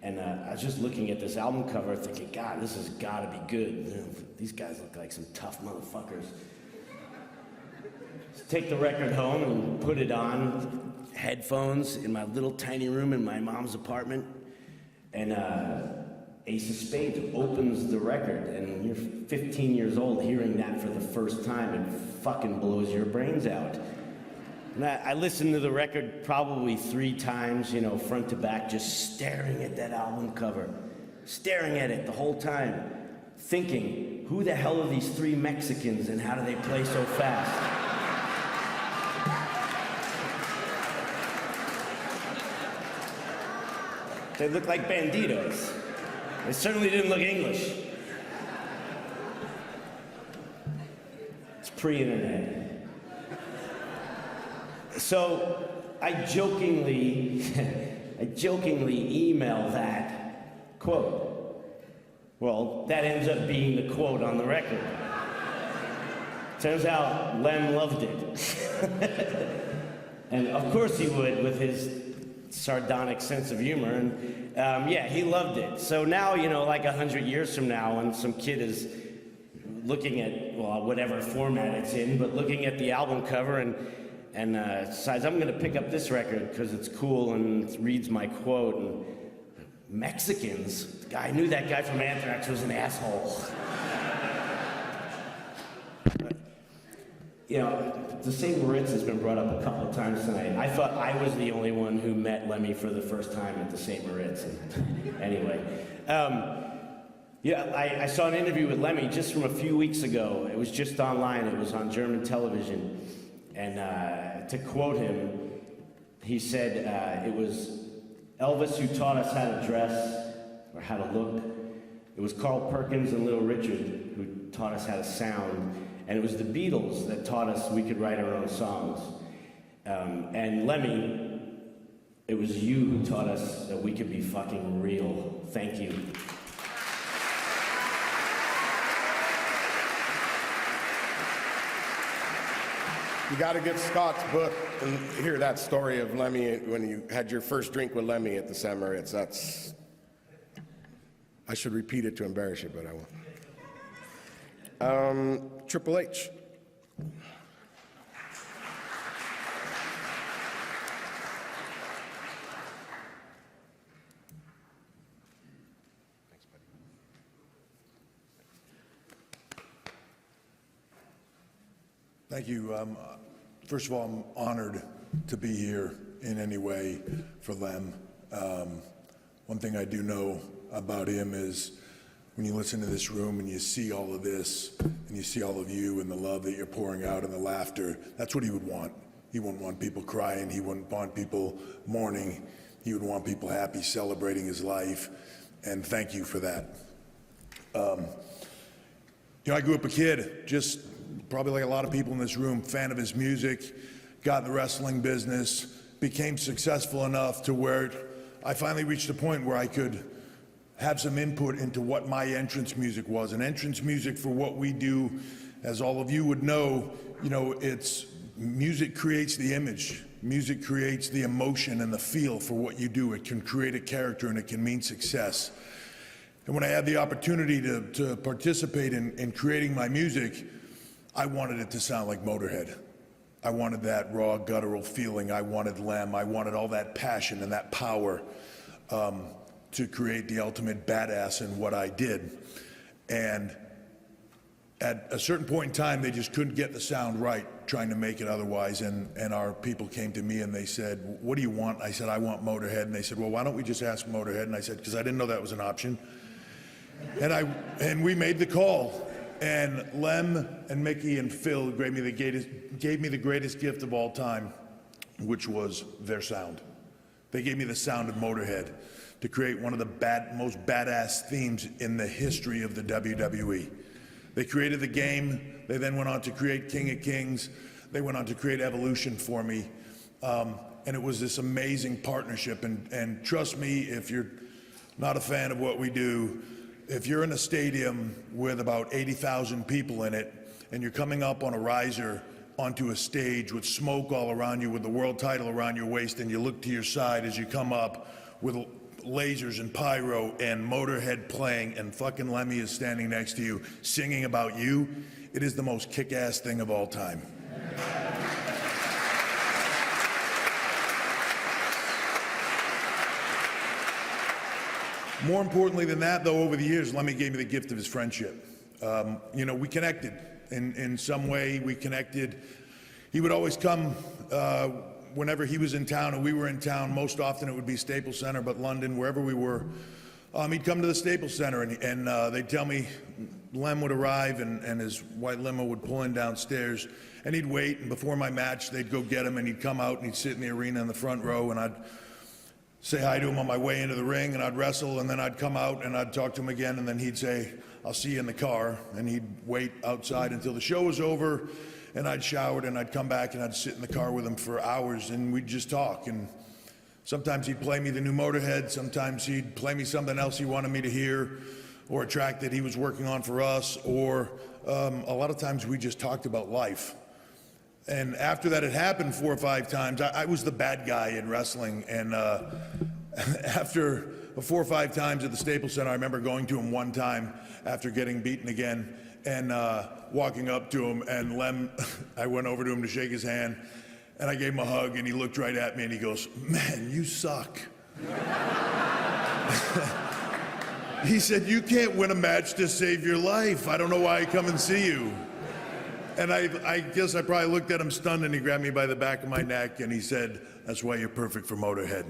and I was just looking at this album cover thinking, God, this has got to be good. These guys look like some tough motherfuckers. Take the record home and put it on headphones in my little tiny room in my mom's apartment, and Ace of Spades opens the record, and you're 15 years old hearing that for the first time, and fucking blows your brains out. And I listened to the record probably 3 times, front to back, just staring at that album cover, staring at it the whole time, thinking, who the hell are these 3 Mexicans and how do they play so fast? They look like banditos. They certainly didn't look English. It's pre-internet. So I jokingly email that quote. Well, that ends up being the quote on the record. Turns out Lem loved it. And of course he would, with his sardonic sense of humor, and yeah, he loved it. So now, like 100 years from now, when some kid is looking at, whatever format it's in, but looking at the album cover and decides, I'm gonna pick up this record because it's cool and it reads my quote, and Mexicans, I knew that guy from Anthrax was an asshole. The St. Moritz has been brought up a couple of times tonight. I thought I was the only one who met Lemmy for the first time at the St. Moritz. Anyway, I saw an interview with Lemmy just from a few weeks ago. It was just online. It was on German television. And to quote him, he said it was Elvis who taught us how to dress or how to look. It was Carl Perkins and Little Richard who taught us how to sound. And it was the Beatles that taught us we could write our own songs. And Lemmy, it was you who taught us that we could be fucking real. Thank you. You got to get Scott's book and hear that story of Lemmy when you had your first drink with Lemmy at the St. Moritz. I should repeat it to embarrass you, but I won't. Triple H. Thank you. First of all, I'm honored to be here in any way for Lem. One thing I do know about him is when you listen to this room and you see all of this and you see all of you and the love that you're pouring out and the laughter, that's what he would want. He wouldn't want people crying. He wouldn't want people mourning. He would want people happy, celebrating his life. And thank you for that. I grew up a kid, just probably like a lot of people in this room, fan of his music, got in the wrestling business, became successful enough to where I finally reached a point where I could have some input into what my entrance music was. And entrance music for what we do, as all of you would know, it's music creates the image. Music creates the emotion and the feel for what you do. It can create a character and it can mean success. And when I had the opportunity to participate in creating my music, I wanted it to sound like Motorhead. I wanted that raw, guttural feeling. I wanted Lem. I wanted all that passion and that power to create the ultimate badass in what I did. And at a certain point in time, they just couldn't get the sound right, trying to make it otherwise. And our people came to me and they said, "What do you want?" I said, "I want Motorhead." And they said, "Well, why don't we just ask Motorhead?" And I said, because I didn't know that was an option. And we made the call. And Lem and Mickey and Phil gave me the greatest gift of all time, which was their sound. They gave me the sound of Motorhead to create one of the most badass themes in the history of the WWE. They created the game. They then went on to create King of Kings. They went on to create Evolution for me. And it was this amazing partnership. And trust me, if you're not a fan of what we do, if you're in a stadium with about 80,000 people in it, and you're coming up on a riser onto a stage with smoke all around you, with the world title around your waist, and you look to your side as you come up with lasers and pyro and Motorhead playing, and fucking Lemmy is standing next to you singing about you, it is the most kick-ass thing of all time. More importantly than that, though, over the years, Lemmy gave me the gift of his friendship. We connected in some way. We connected. He would always come whenever he was in town and we were in town. Most often it would be Staples Center, but London, wherever we were. He'd come to the Staples Center and they'd tell me Lem would arrive and his white limo would pull in downstairs and he'd wait, and before my match they'd go get him and he'd come out and he'd sit in the arena in the front row, and I'd say hi to him on my way into the ring, and I'd wrestle, and then I'd come out and I'd talk to him again, and then he'd say, "I'll see you in the car," and he'd wait outside until the show was over, and I'd showered and I'd come back and I'd sit in the car with him for hours and we'd just talk. And sometimes he'd play me the new Motorhead, sometimes he'd play me something else he wanted me to hear, or a track that he was working on for us, or a lot of times we just talked about life. And after that had happened 4 or 5 times, I was the bad guy in wrestling. And after 4 or 5 times at the Staples Center, I remember going to him one time after getting beaten again and walking up to him. And Lem, I went over to him to shake his hand, and I gave him a hug, and he looked right at me and he goes, "Man, you suck." He said, "You can't win a match to save your life. I don't know why I come and see you." And I guess I probably looked at him stunned, and he grabbed me by the back of my neck and he said, "That's why you're perfect for Motorhead."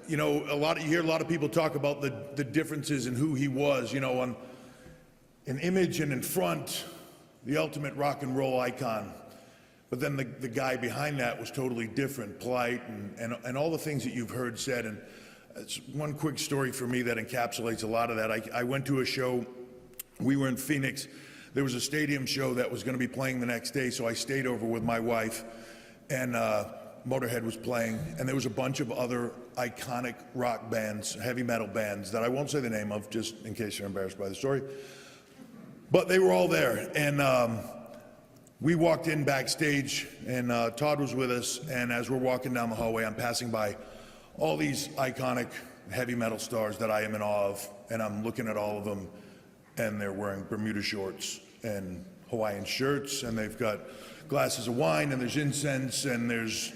You hear a lot of people talk about the differences in who he was, on an image and in front, the ultimate rock and roll icon. But then the guy behind that was totally different, polite, and all the things that you've heard said. And it's one quick story for me that encapsulates a lot of that. I went to a show, we were in Phoenix. There was a stadium show that was going to be playing the next day, so I stayed over with my wife, and Motorhead was playing, and there was a bunch of other iconic rock bands, heavy metal bands, that I won't say the name of, just in case you're embarrassed by the story. But they were all there, and we walked in backstage, and Todd was with us, and as we're walking down the hallway, I'm passing by all these iconic heavy metal stars that I am in awe of, and I'm looking at all of them, and they're wearing Bermuda shorts and Hawaiian shirts, and they've got glasses of wine, and there's incense, and there's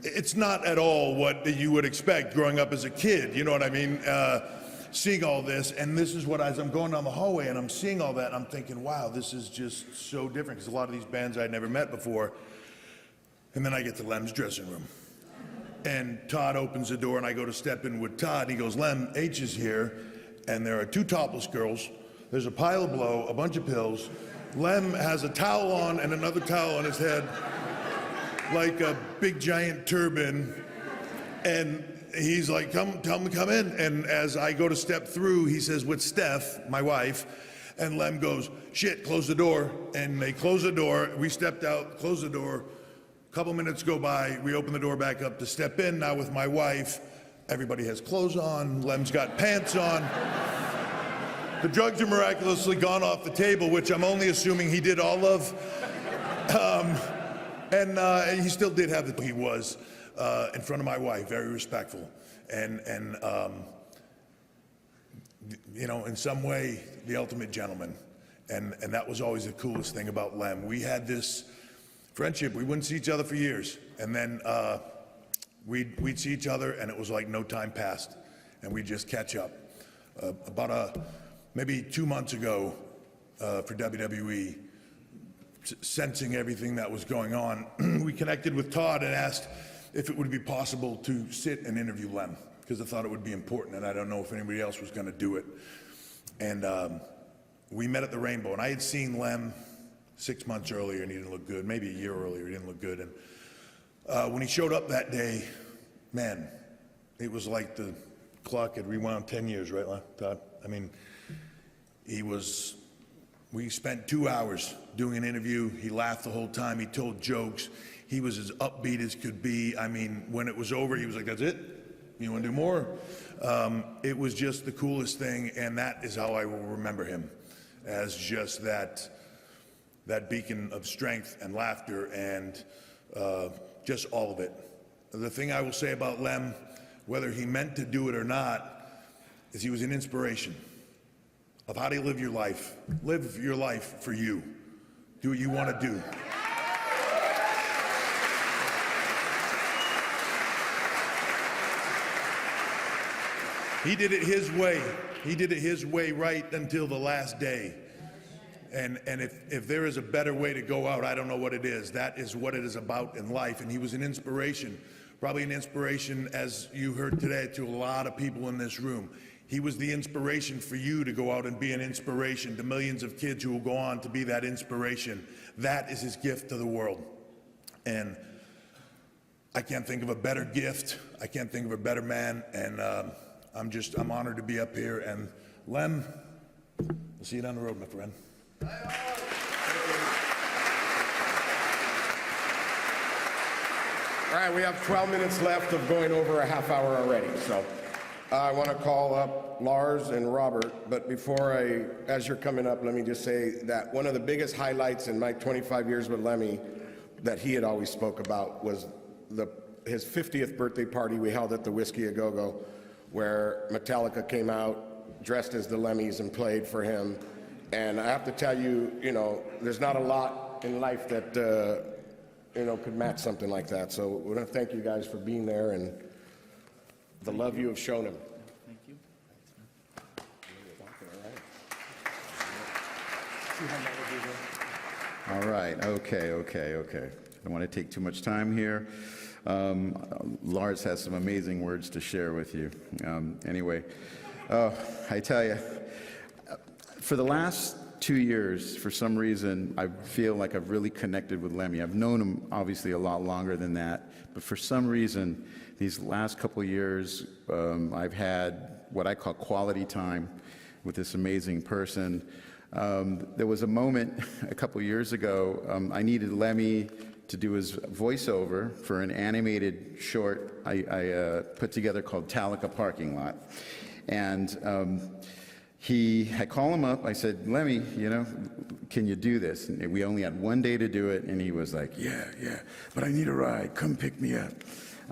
it's not at all what you would expect growing up as a kid, you know what I mean? Seeing all this, and this is what, as I'm going down the hallway and I'm seeing all that, I'm thinking, wow, this is just so different, because a lot of these bands I'd never met before. And then I get to Lem's dressing room, and Todd opens the door, and I go to step in with Todd, and he goes, "Lem, H is here." and there are 2 topless girls. There's a pile of blow, a bunch of pills. Lem has a towel on and another towel on his head, like a big giant turban. And he's like, come in. And as I go to step through, he says, with Steph, my wife. And Lem goes, shit, close the door. And they close the door. We stepped out, closed the door. A couple minutes go by. We open the door back up to step in. Now with my wife, everybody has clothes on. Lem's got pants on. The drugs are miraculously gone off the table, which I'm only assuming he did all of. And he still did have he was in front of my wife, very respectful. And you know, in some way, the ultimate gentleman. And that was always the coolest thing about Lem. We had this friendship. We wouldn't see each other for years. And then we'd see each other, and it was like no time passed. And we'd just catch up. Maybe 2 months ago for WWE, sensing everything that was going on, we connected with Todd and asked if it would be possible to sit and interview Lem, because I thought it would be important, and I don't know if anybody else was going to do it. And we met at the Rainbow, and I had seen Lem 6 months earlier, and he didn't look good. Maybe a year earlier, he didn't look good. And when he showed up that day, man, it was like the clock had rewound 10 years, right, Todd? I mean, we spent 2 hours doing an interview. He laughed the whole time. He told jokes. He was as upbeat as could be. I mean, when it was over, he was like, that's it? You want to do more? It was just the coolest thing, and that is how I will remember him, as just that beacon of strength and laughter and just all of it. The thing I will say about Lem, whether he meant to do it or not, is he was an inspiration of how do you live your life. Live your life for you. Do what you want to do. He did it his way. He did it his way right until the last day. And if there is a better way to go out, I don't know what it is. That is what it is about in life. And he was an inspiration, probably an inspiration, as you heard today, to a lot of people in this room. He was the inspiration for you to go out and be an inspiration to millions of kids who will go on to be that inspiration. That is his gift to the world. And I can't think of a better gift. I can't think of a better man. And I'm honored to be up here. And Lem, we'll see you down the road, my friend. All right, we have 12 minutes left of going over a half hour already. So I want to call up Lars and Robert, but as you're coming up, let me just say that one of the biggest highlights in my 25 years with Lemmy that he had always spoke about was his 50th birthday party we held at the Whiskey A Go-Go, where Metallica came out dressed as the Lemmys and played for him. And I have to tell you, there's not a lot in life that, could match something like that. So we want to thank you guys for being there and the love you have shown him. Thank you. All right, okay. I don't want to take too much time here. Lars has some amazing words to share with you. Anyway, I tell you, for the last 2 years, for some reason, I feel like I've really connected with Lemmy. I've known him obviously a lot longer than that, but for some reason, these last couple of years, I've had what I call quality time with this amazing person. There was a moment a couple of years ago, I needed Lemmy to do his voiceover for an animated short I put together called Metallica Parking Lot. And I call him up, I said, Lemmy, can you do this? And we only had 1 day to do it, and he was like, yeah, but I need a ride, come pick me up.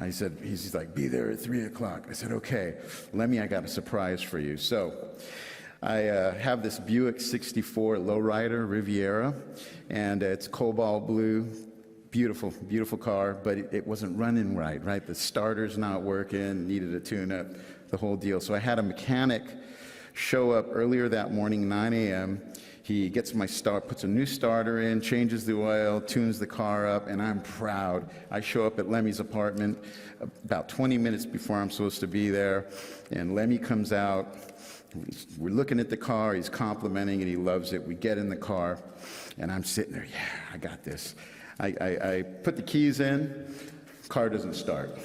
I said, he's like, be there at 3 o'clock. I said, okay, Lemmy, I got a surprise for you. So I have this Buick 64 lowrider Riviera, and it's cobalt blue, beautiful, beautiful car, but it wasn't running right? The starter's not working, needed a tune-up, the whole deal. So I had a mechanic show up earlier that morning, 9 a.m. He gets puts a new starter in, changes the oil, tunes the car up, and I'm proud. I show up at Lemmy's apartment about 20 minutes before I'm supposed to be there, and Lemmy comes out, we're looking at the car, he's complimenting it, he loves it. We get in the car, and I'm sitting there, yeah, I got this. I put the keys in, car doesn't start.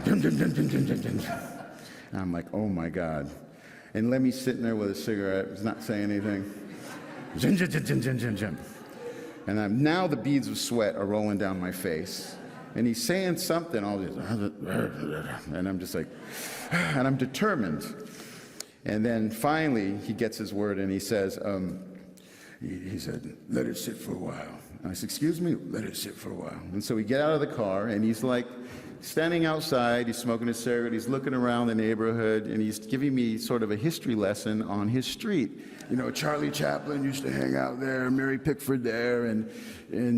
Dun, dun, dun, dun, dun, dun, dun. And I'm like, oh my God. And Lemmy's sitting there with a cigarette, he's not saying anything. Jin, jin, jin, jin, jin, jin. And now the beads of sweat are rolling down my face. And he's saying something, all this, and I'm just like, and I'm determined. And then finally, he gets his word and he says, he said, let it sit for a while. And I said, excuse me, let it sit for a while. And so we get out of the car and he's like, standing outside, he's smoking a cigarette, he's looking around the neighborhood, and he's giving me sort of a history lesson on his street. You know, Charlie Chaplin used to hang out there, Mary Pickford there, and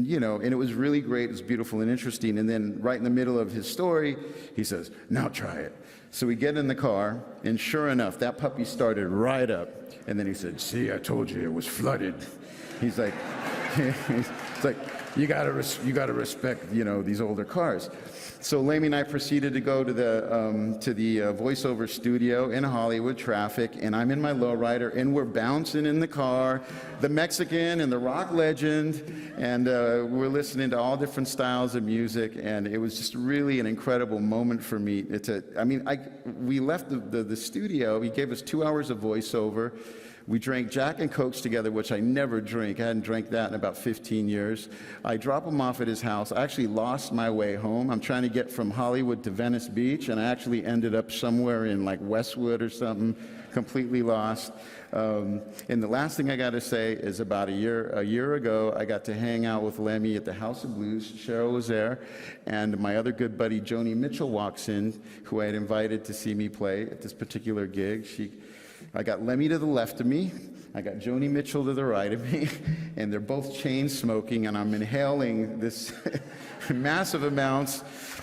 you know, and it was really great, it was beautiful and interesting. And then right in the middle of his story, he says, now try it. So we get in the car, and sure enough, that puppy started right up. And then he said, see, I told you it was flooded. He's like, it's like, you gotta respect, you know, these older cars. So Lemmy and I proceeded to go to the voiceover studio in Hollywood, traffic, and I'm in my lowrider, and we're bouncing in the car, the Mexican and the rock legend, and we're listening to all different styles of music, and it was just really an incredible moment for me. We left the studio, he gave us 2 hours of voiceover. We drank Jack and Cokes together, which I never drink. I hadn't drank that in about 15 years. I drop him off at his house. I actually lost my way home. I'm trying to get from Hollywood to Venice Beach, and I actually ended up somewhere in like Westwood or something, completely lost. And the last thing I got to say is about a year ago, I got to hang out with Lemmy at the House of Blues. Cheryl was there, and my other good buddy, Joni Mitchell, walks in, who I had invited to see me play at this particular gig. I got Lemmy to the left of me, I got Joni Mitchell to the right of me, and they're both chain smoking, and I'm inhaling this massive amounts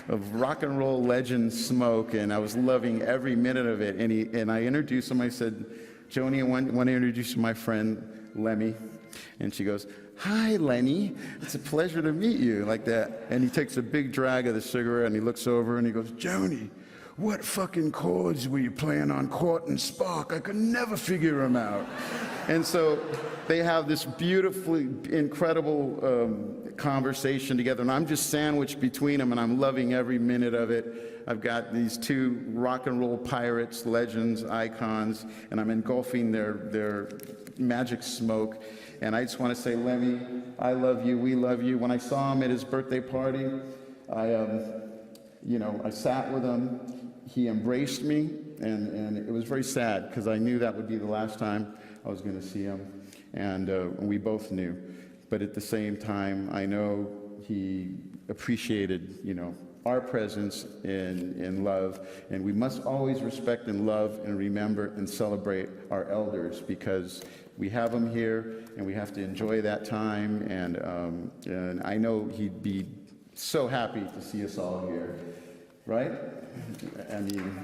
of rock and roll legend smoke, and I was loving every minute of it. And I introduced him, I said, Joni, I want to introduce you to my friend Lemmy. And she goes, hi, Lenny, it's a pleasure to meet you, like that. And he takes a big drag of the cigarette, and he looks over, and he goes, Joni, what fucking chords were you playing on Court and Spark? I could never figure them out. And so they have this beautifully incredible conversation together, and I'm just sandwiched between them, and I'm loving every minute of it. I've got these two rock and roll pirates, legends, icons, and I'm engulfing their magic smoke. And I just want to say, Lemmy, I love you, we love you. When I saw him at his birthday party, I sat with him. He embraced me, and it was very sad because I knew that would be the last time I was going to see him, and we both knew. But at the same time, I know he appreciated, our presence in love, and we must always respect and love and remember and celebrate our elders because we have them here, and we have to enjoy that time, and I know he'd be so happy to see us all here. Right? I mean,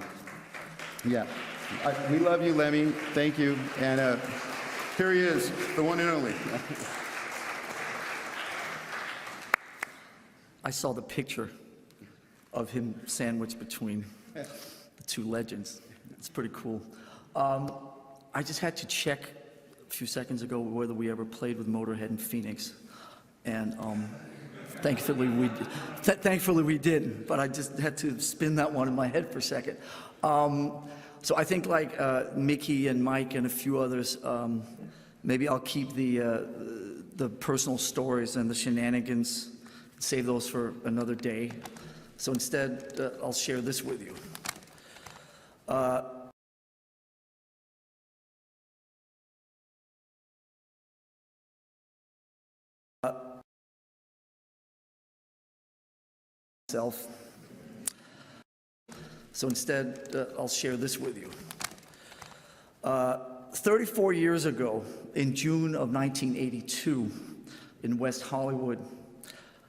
yeah. We love you, Lemmy. Thank you. And here he is, the one and only. I saw the picture of him sandwiched between the two legends. It's pretty cool. I just had to check a few seconds ago whether we ever played with Motorhead in Phoenix. And thankfully we didn't, but I just had to spin that one in my head for a second. So I think like Mickey and Mike and a few others, maybe I'll keep the personal stories and the shenanigans, save those for another day. So instead, I'll share this with you. So instead, I'll share this with you. 34 years ago, in June of 1982, in West Hollywood,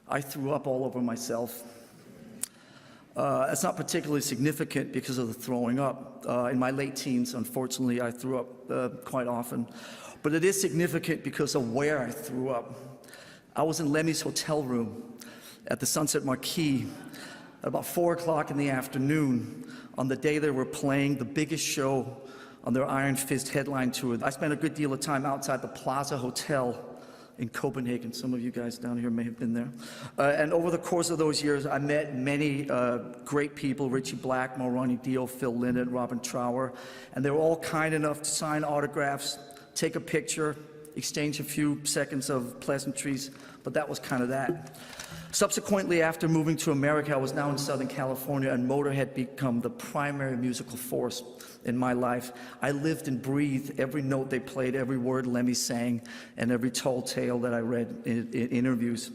I threw up all over myself. That's not particularly significant because of the throwing up. In my late teens, unfortunately, I threw up quite often. But it is significant because of where I threw up. I was in Lemmy's hotel room at the Sunset Marquis at about 4 o'clock in the afternoon on the day they were playing the biggest show on their Iron Fist headline tour. I spent a good deal of time outside the Plaza Hotel in Copenhagen. Some of you guys down here may have been there. And over the course of those years, I met many great people: Richie Blackmore, Ronnie Dio, Phil Lynott, Robin Trower, and they were all kind enough to sign autographs, take a picture, exchange a few seconds of pleasantries, but that was kind of that. Subsequently, after moving to America, I was now in Southern California, and Motorhead became the primary musical force in my life. I lived and breathed every note they played, every word Lemmy sang, and every tall tale that I read in interviews.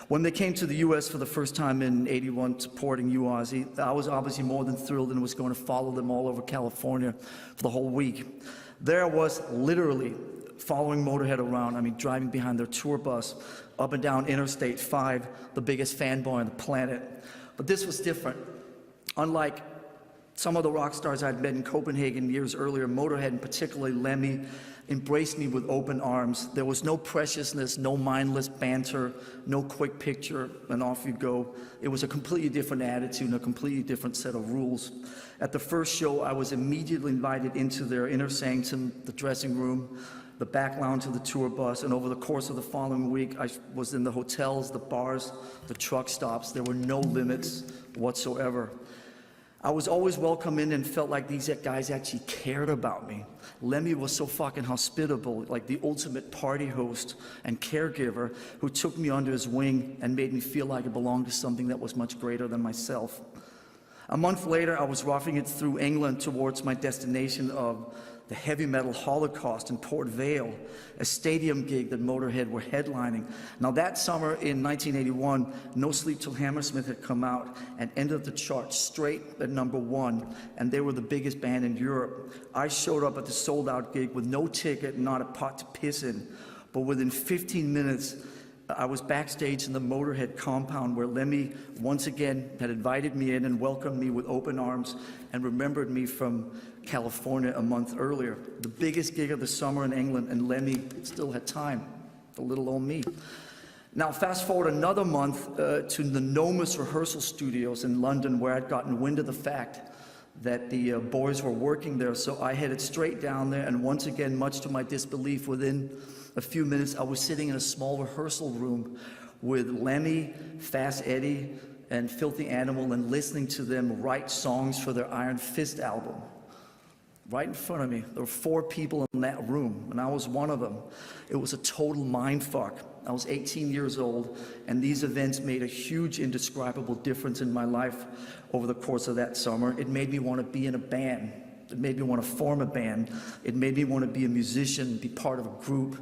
When they came to the U.S. for the first time in '81, supporting you, Ozzy, I was obviously more than thrilled and was going to follow them all over California for the whole week. There I was, literally following Motorhead around, driving behind their tour bus, up and down Interstate 5, the biggest fanboy on the planet. But this was different. Unlike some of the rock stars I'd met in Copenhagen years earlier, Motorhead, and particularly Lemmy, embraced me with open arms. There was no preciousness, no mindless banter, no quick picture, and off you go. It was a completely different attitude and a completely different set of rules. At the first show, I was immediately invited into their inner sanctum, the dressing room, the back lounge of the tour bus, and over the course of the following week, I was in the hotels, the bars, the truck stops. There were no limits whatsoever. I was always welcome in and felt like these guys actually cared about me. Lemmy was so fucking hospitable, like the ultimate party host and caregiver who took me under his wing and made me feel like I belonged to something that was much greater than myself. A month later, I was roughing it through England towards my destination of the Heavy Metal Holocaust in Port Vale, a stadium gig that Motorhead were headlining. Now that summer in 1981, No Sleep Till Hammersmith had come out and ended the charts straight at #1, and they were the biggest band in Europe. I showed up at the sold-out gig with no ticket and not a pot to piss in, but within 15 minutes, I was backstage in the Motorhead compound where Lemmy once again had invited me in and welcomed me with open arms and remembered me from California a month earlier. The biggest gig of the summer in England, and Lemmy still had time, the little old me. Now fast forward another month to the Nomus rehearsal studios in London, where I'd gotten wind of the fact that the boys were working there, so I headed straight down there, and once again, much to my disbelief, within a few minutes, I was sitting in a small rehearsal room with Lemmy, Fast Eddie, and Filthy Animal, and listening to them write songs for their Iron Fist album. Right in front of me. There were 4 people in that room, and I was one of them. It was a total mindfuck. I was 18 years old, and these events made a huge, indescribable difference in my life over the course of that summer. It made me want to be in a band. It made me want to form a band. It made me want to be a musician, be part of a group,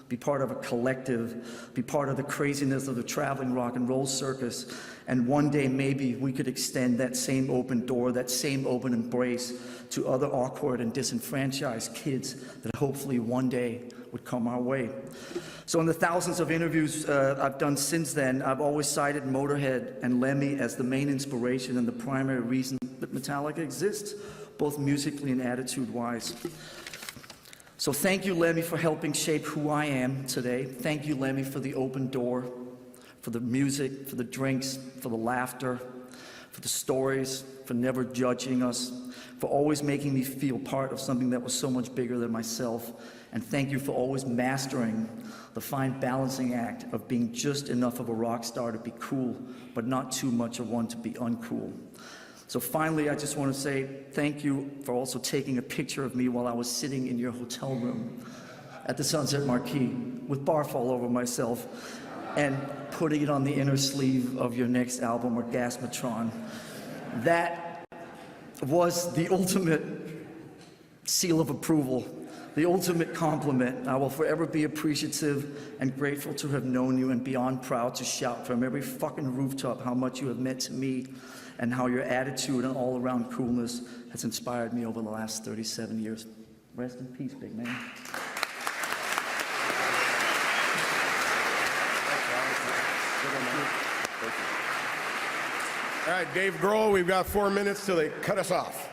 be part of a collective, be part of the craziness of the traveling rock and roll circus. And one day, maybe we could extend that same open door, that same open embrace to other awkward and disenfranchised kids that hopefully one day would come our way. So in the thousands of interviews I've done since then, I've always cited Motorhead and Lemmy as the main inspiration and the primary reason that Metallica exists, both musically and attitude-wise. So thank you, Lemmy, for helping shape who I am today. Thank you, Lemmy, for the open door, for the music, for the drinks, for the laughter, for the stories, for never judging us, for always making me feel part of something that was so much bigger than myself. And thank you for always mastering the fine balancing act of being just enough of a rock star to be cool, but not too much of one to be uncool. So finally, I just want to say thank you for also taking a picture of me while I was sitting in your hotel room at the Sunset Marquee with barf all over myself and putting it on the inner sleeve of your next album, Orgasmatron. That was the ultimate seal of approval, the ultimate compliment. I will forever be appreciative and grateful to have known you, and beyond proud to shout from every fucking rooftop how much you have meant to me and how your attitude and all-around coolness has inspired me over the last 37 years. Rest in peace, big man. All right, Dave Grohl, we've got 4 minutes till they cut us off.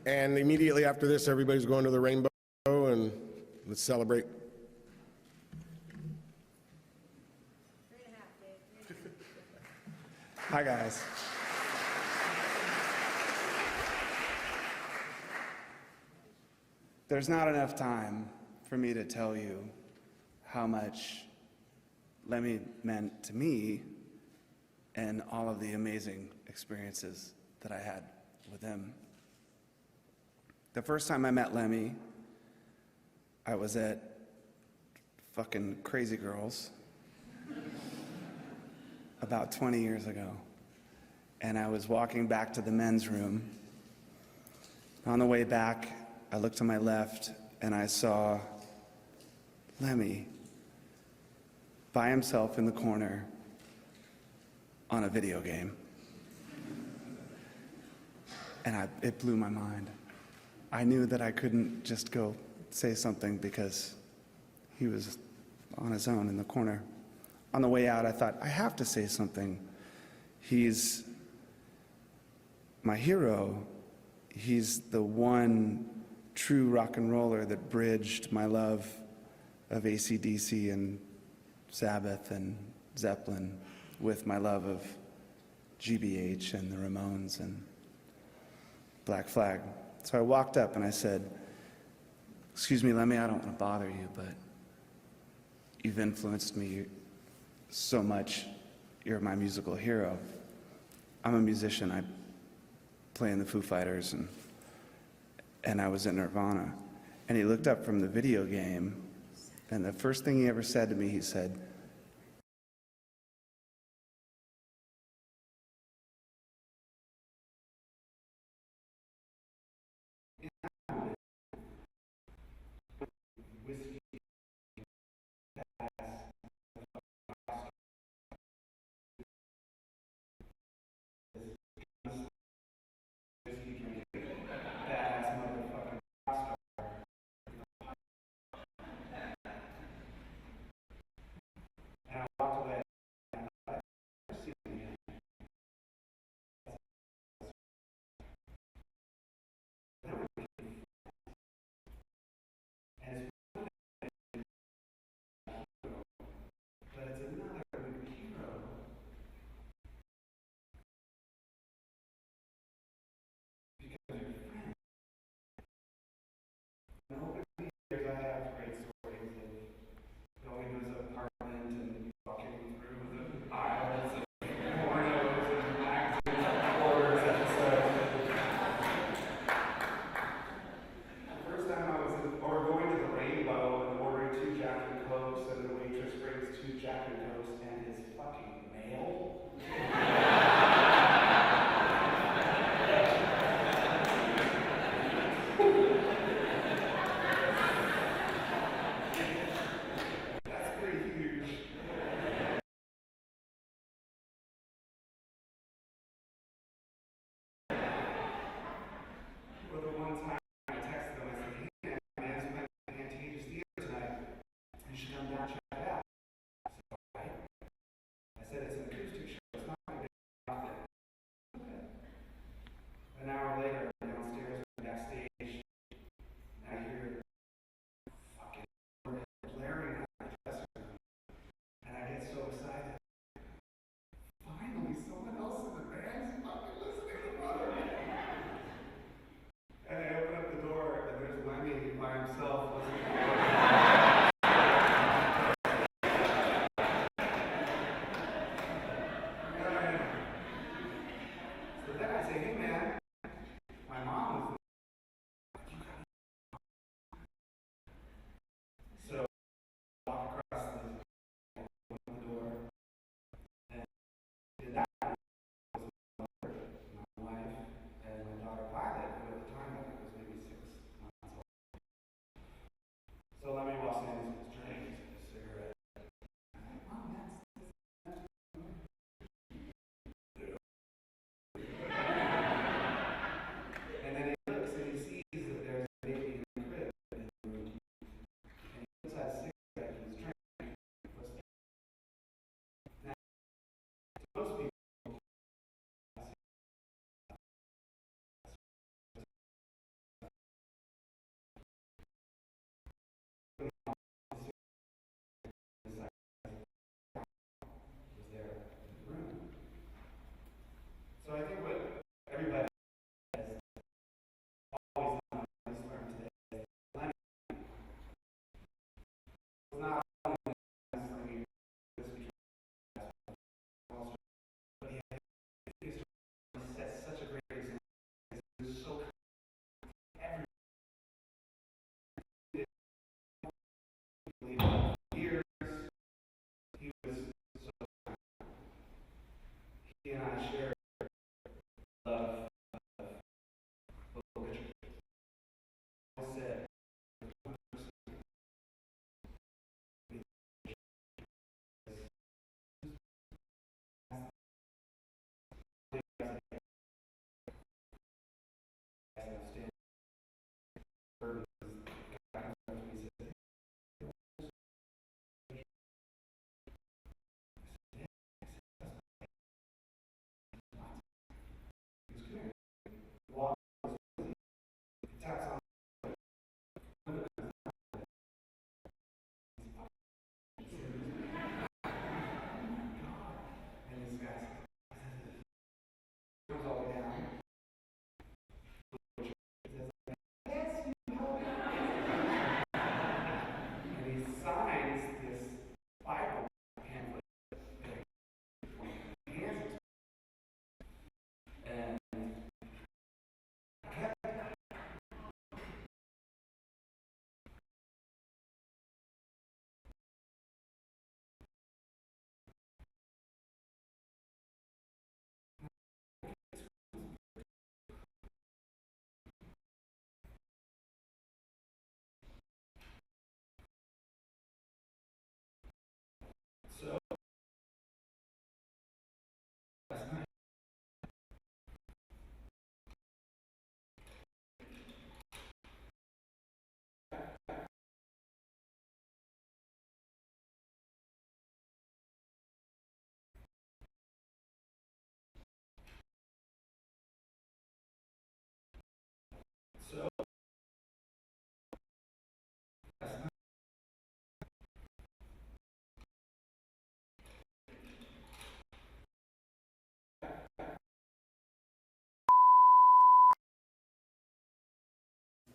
And immediately after this, everybody's going to the Rainbow, and let's celebrate. Hi, guys. There's not enough time for me to tell you how much Lemmy meant to me and all of the amazing experiences that I had with him. The first time I met Lemmy, I was at fucking Crazy Girls about 20 years ago. And I was walking back to the men's room. On the way back, I looked to my left and I saw Lemmy by himself in the corner on a video game. And it blew my mind. I knew that I couldn't just go say something because he was on his own in the corner. On the way out, I thought, I have to say something. He's my hero. He's the one true rock and roller that bridged my love of AC/DC and Sabbath and Zeppelin with my love of GBH and the Ramones and Black Flag. So I walked up and I said, "Excuse me, Lemmy, I don't want to bother you, but you've influenced me so much. You're my musical hero. I'm a musician. I play in the Foo Fighters, and I was in Nirvana." And he looked up from the video game, and the first thing he ever said to me, he said,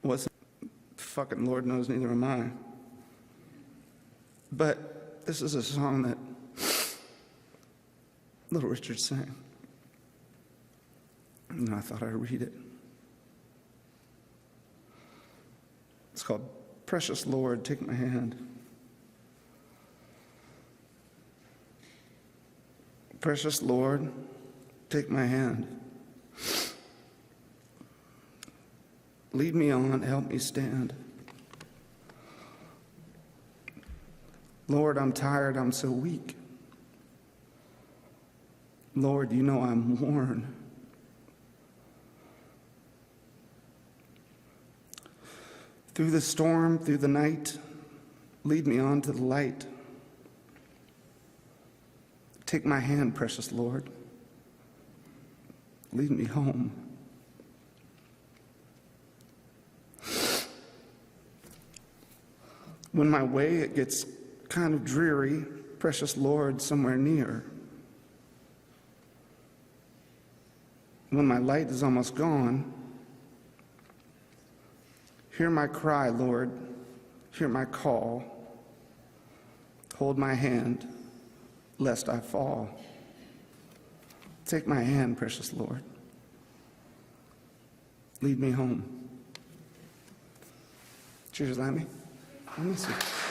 wasn't, fucking Lord knows, neither am I. But this is a song that Little Richard sang. And I thought I'd read it. It's called Precious Lord, Take My Hand. Precious Lord, take my hand. Lead me on, help me stand. Lord, I'm tired, I'm so weak. Lord, you know I'm worn. Through the storm, through the night, lead me on to the light. Take my hand, precious Lord. Lead me home. When my way it gets kind of dreary, precious Lord, somewhere near. When my light is almost gone, hear my cry, Lord, hear my call. Hold my hand, lest I fall. Take my hand, precious Lord. Lead me home. Cheers, Lemmy. I miss you.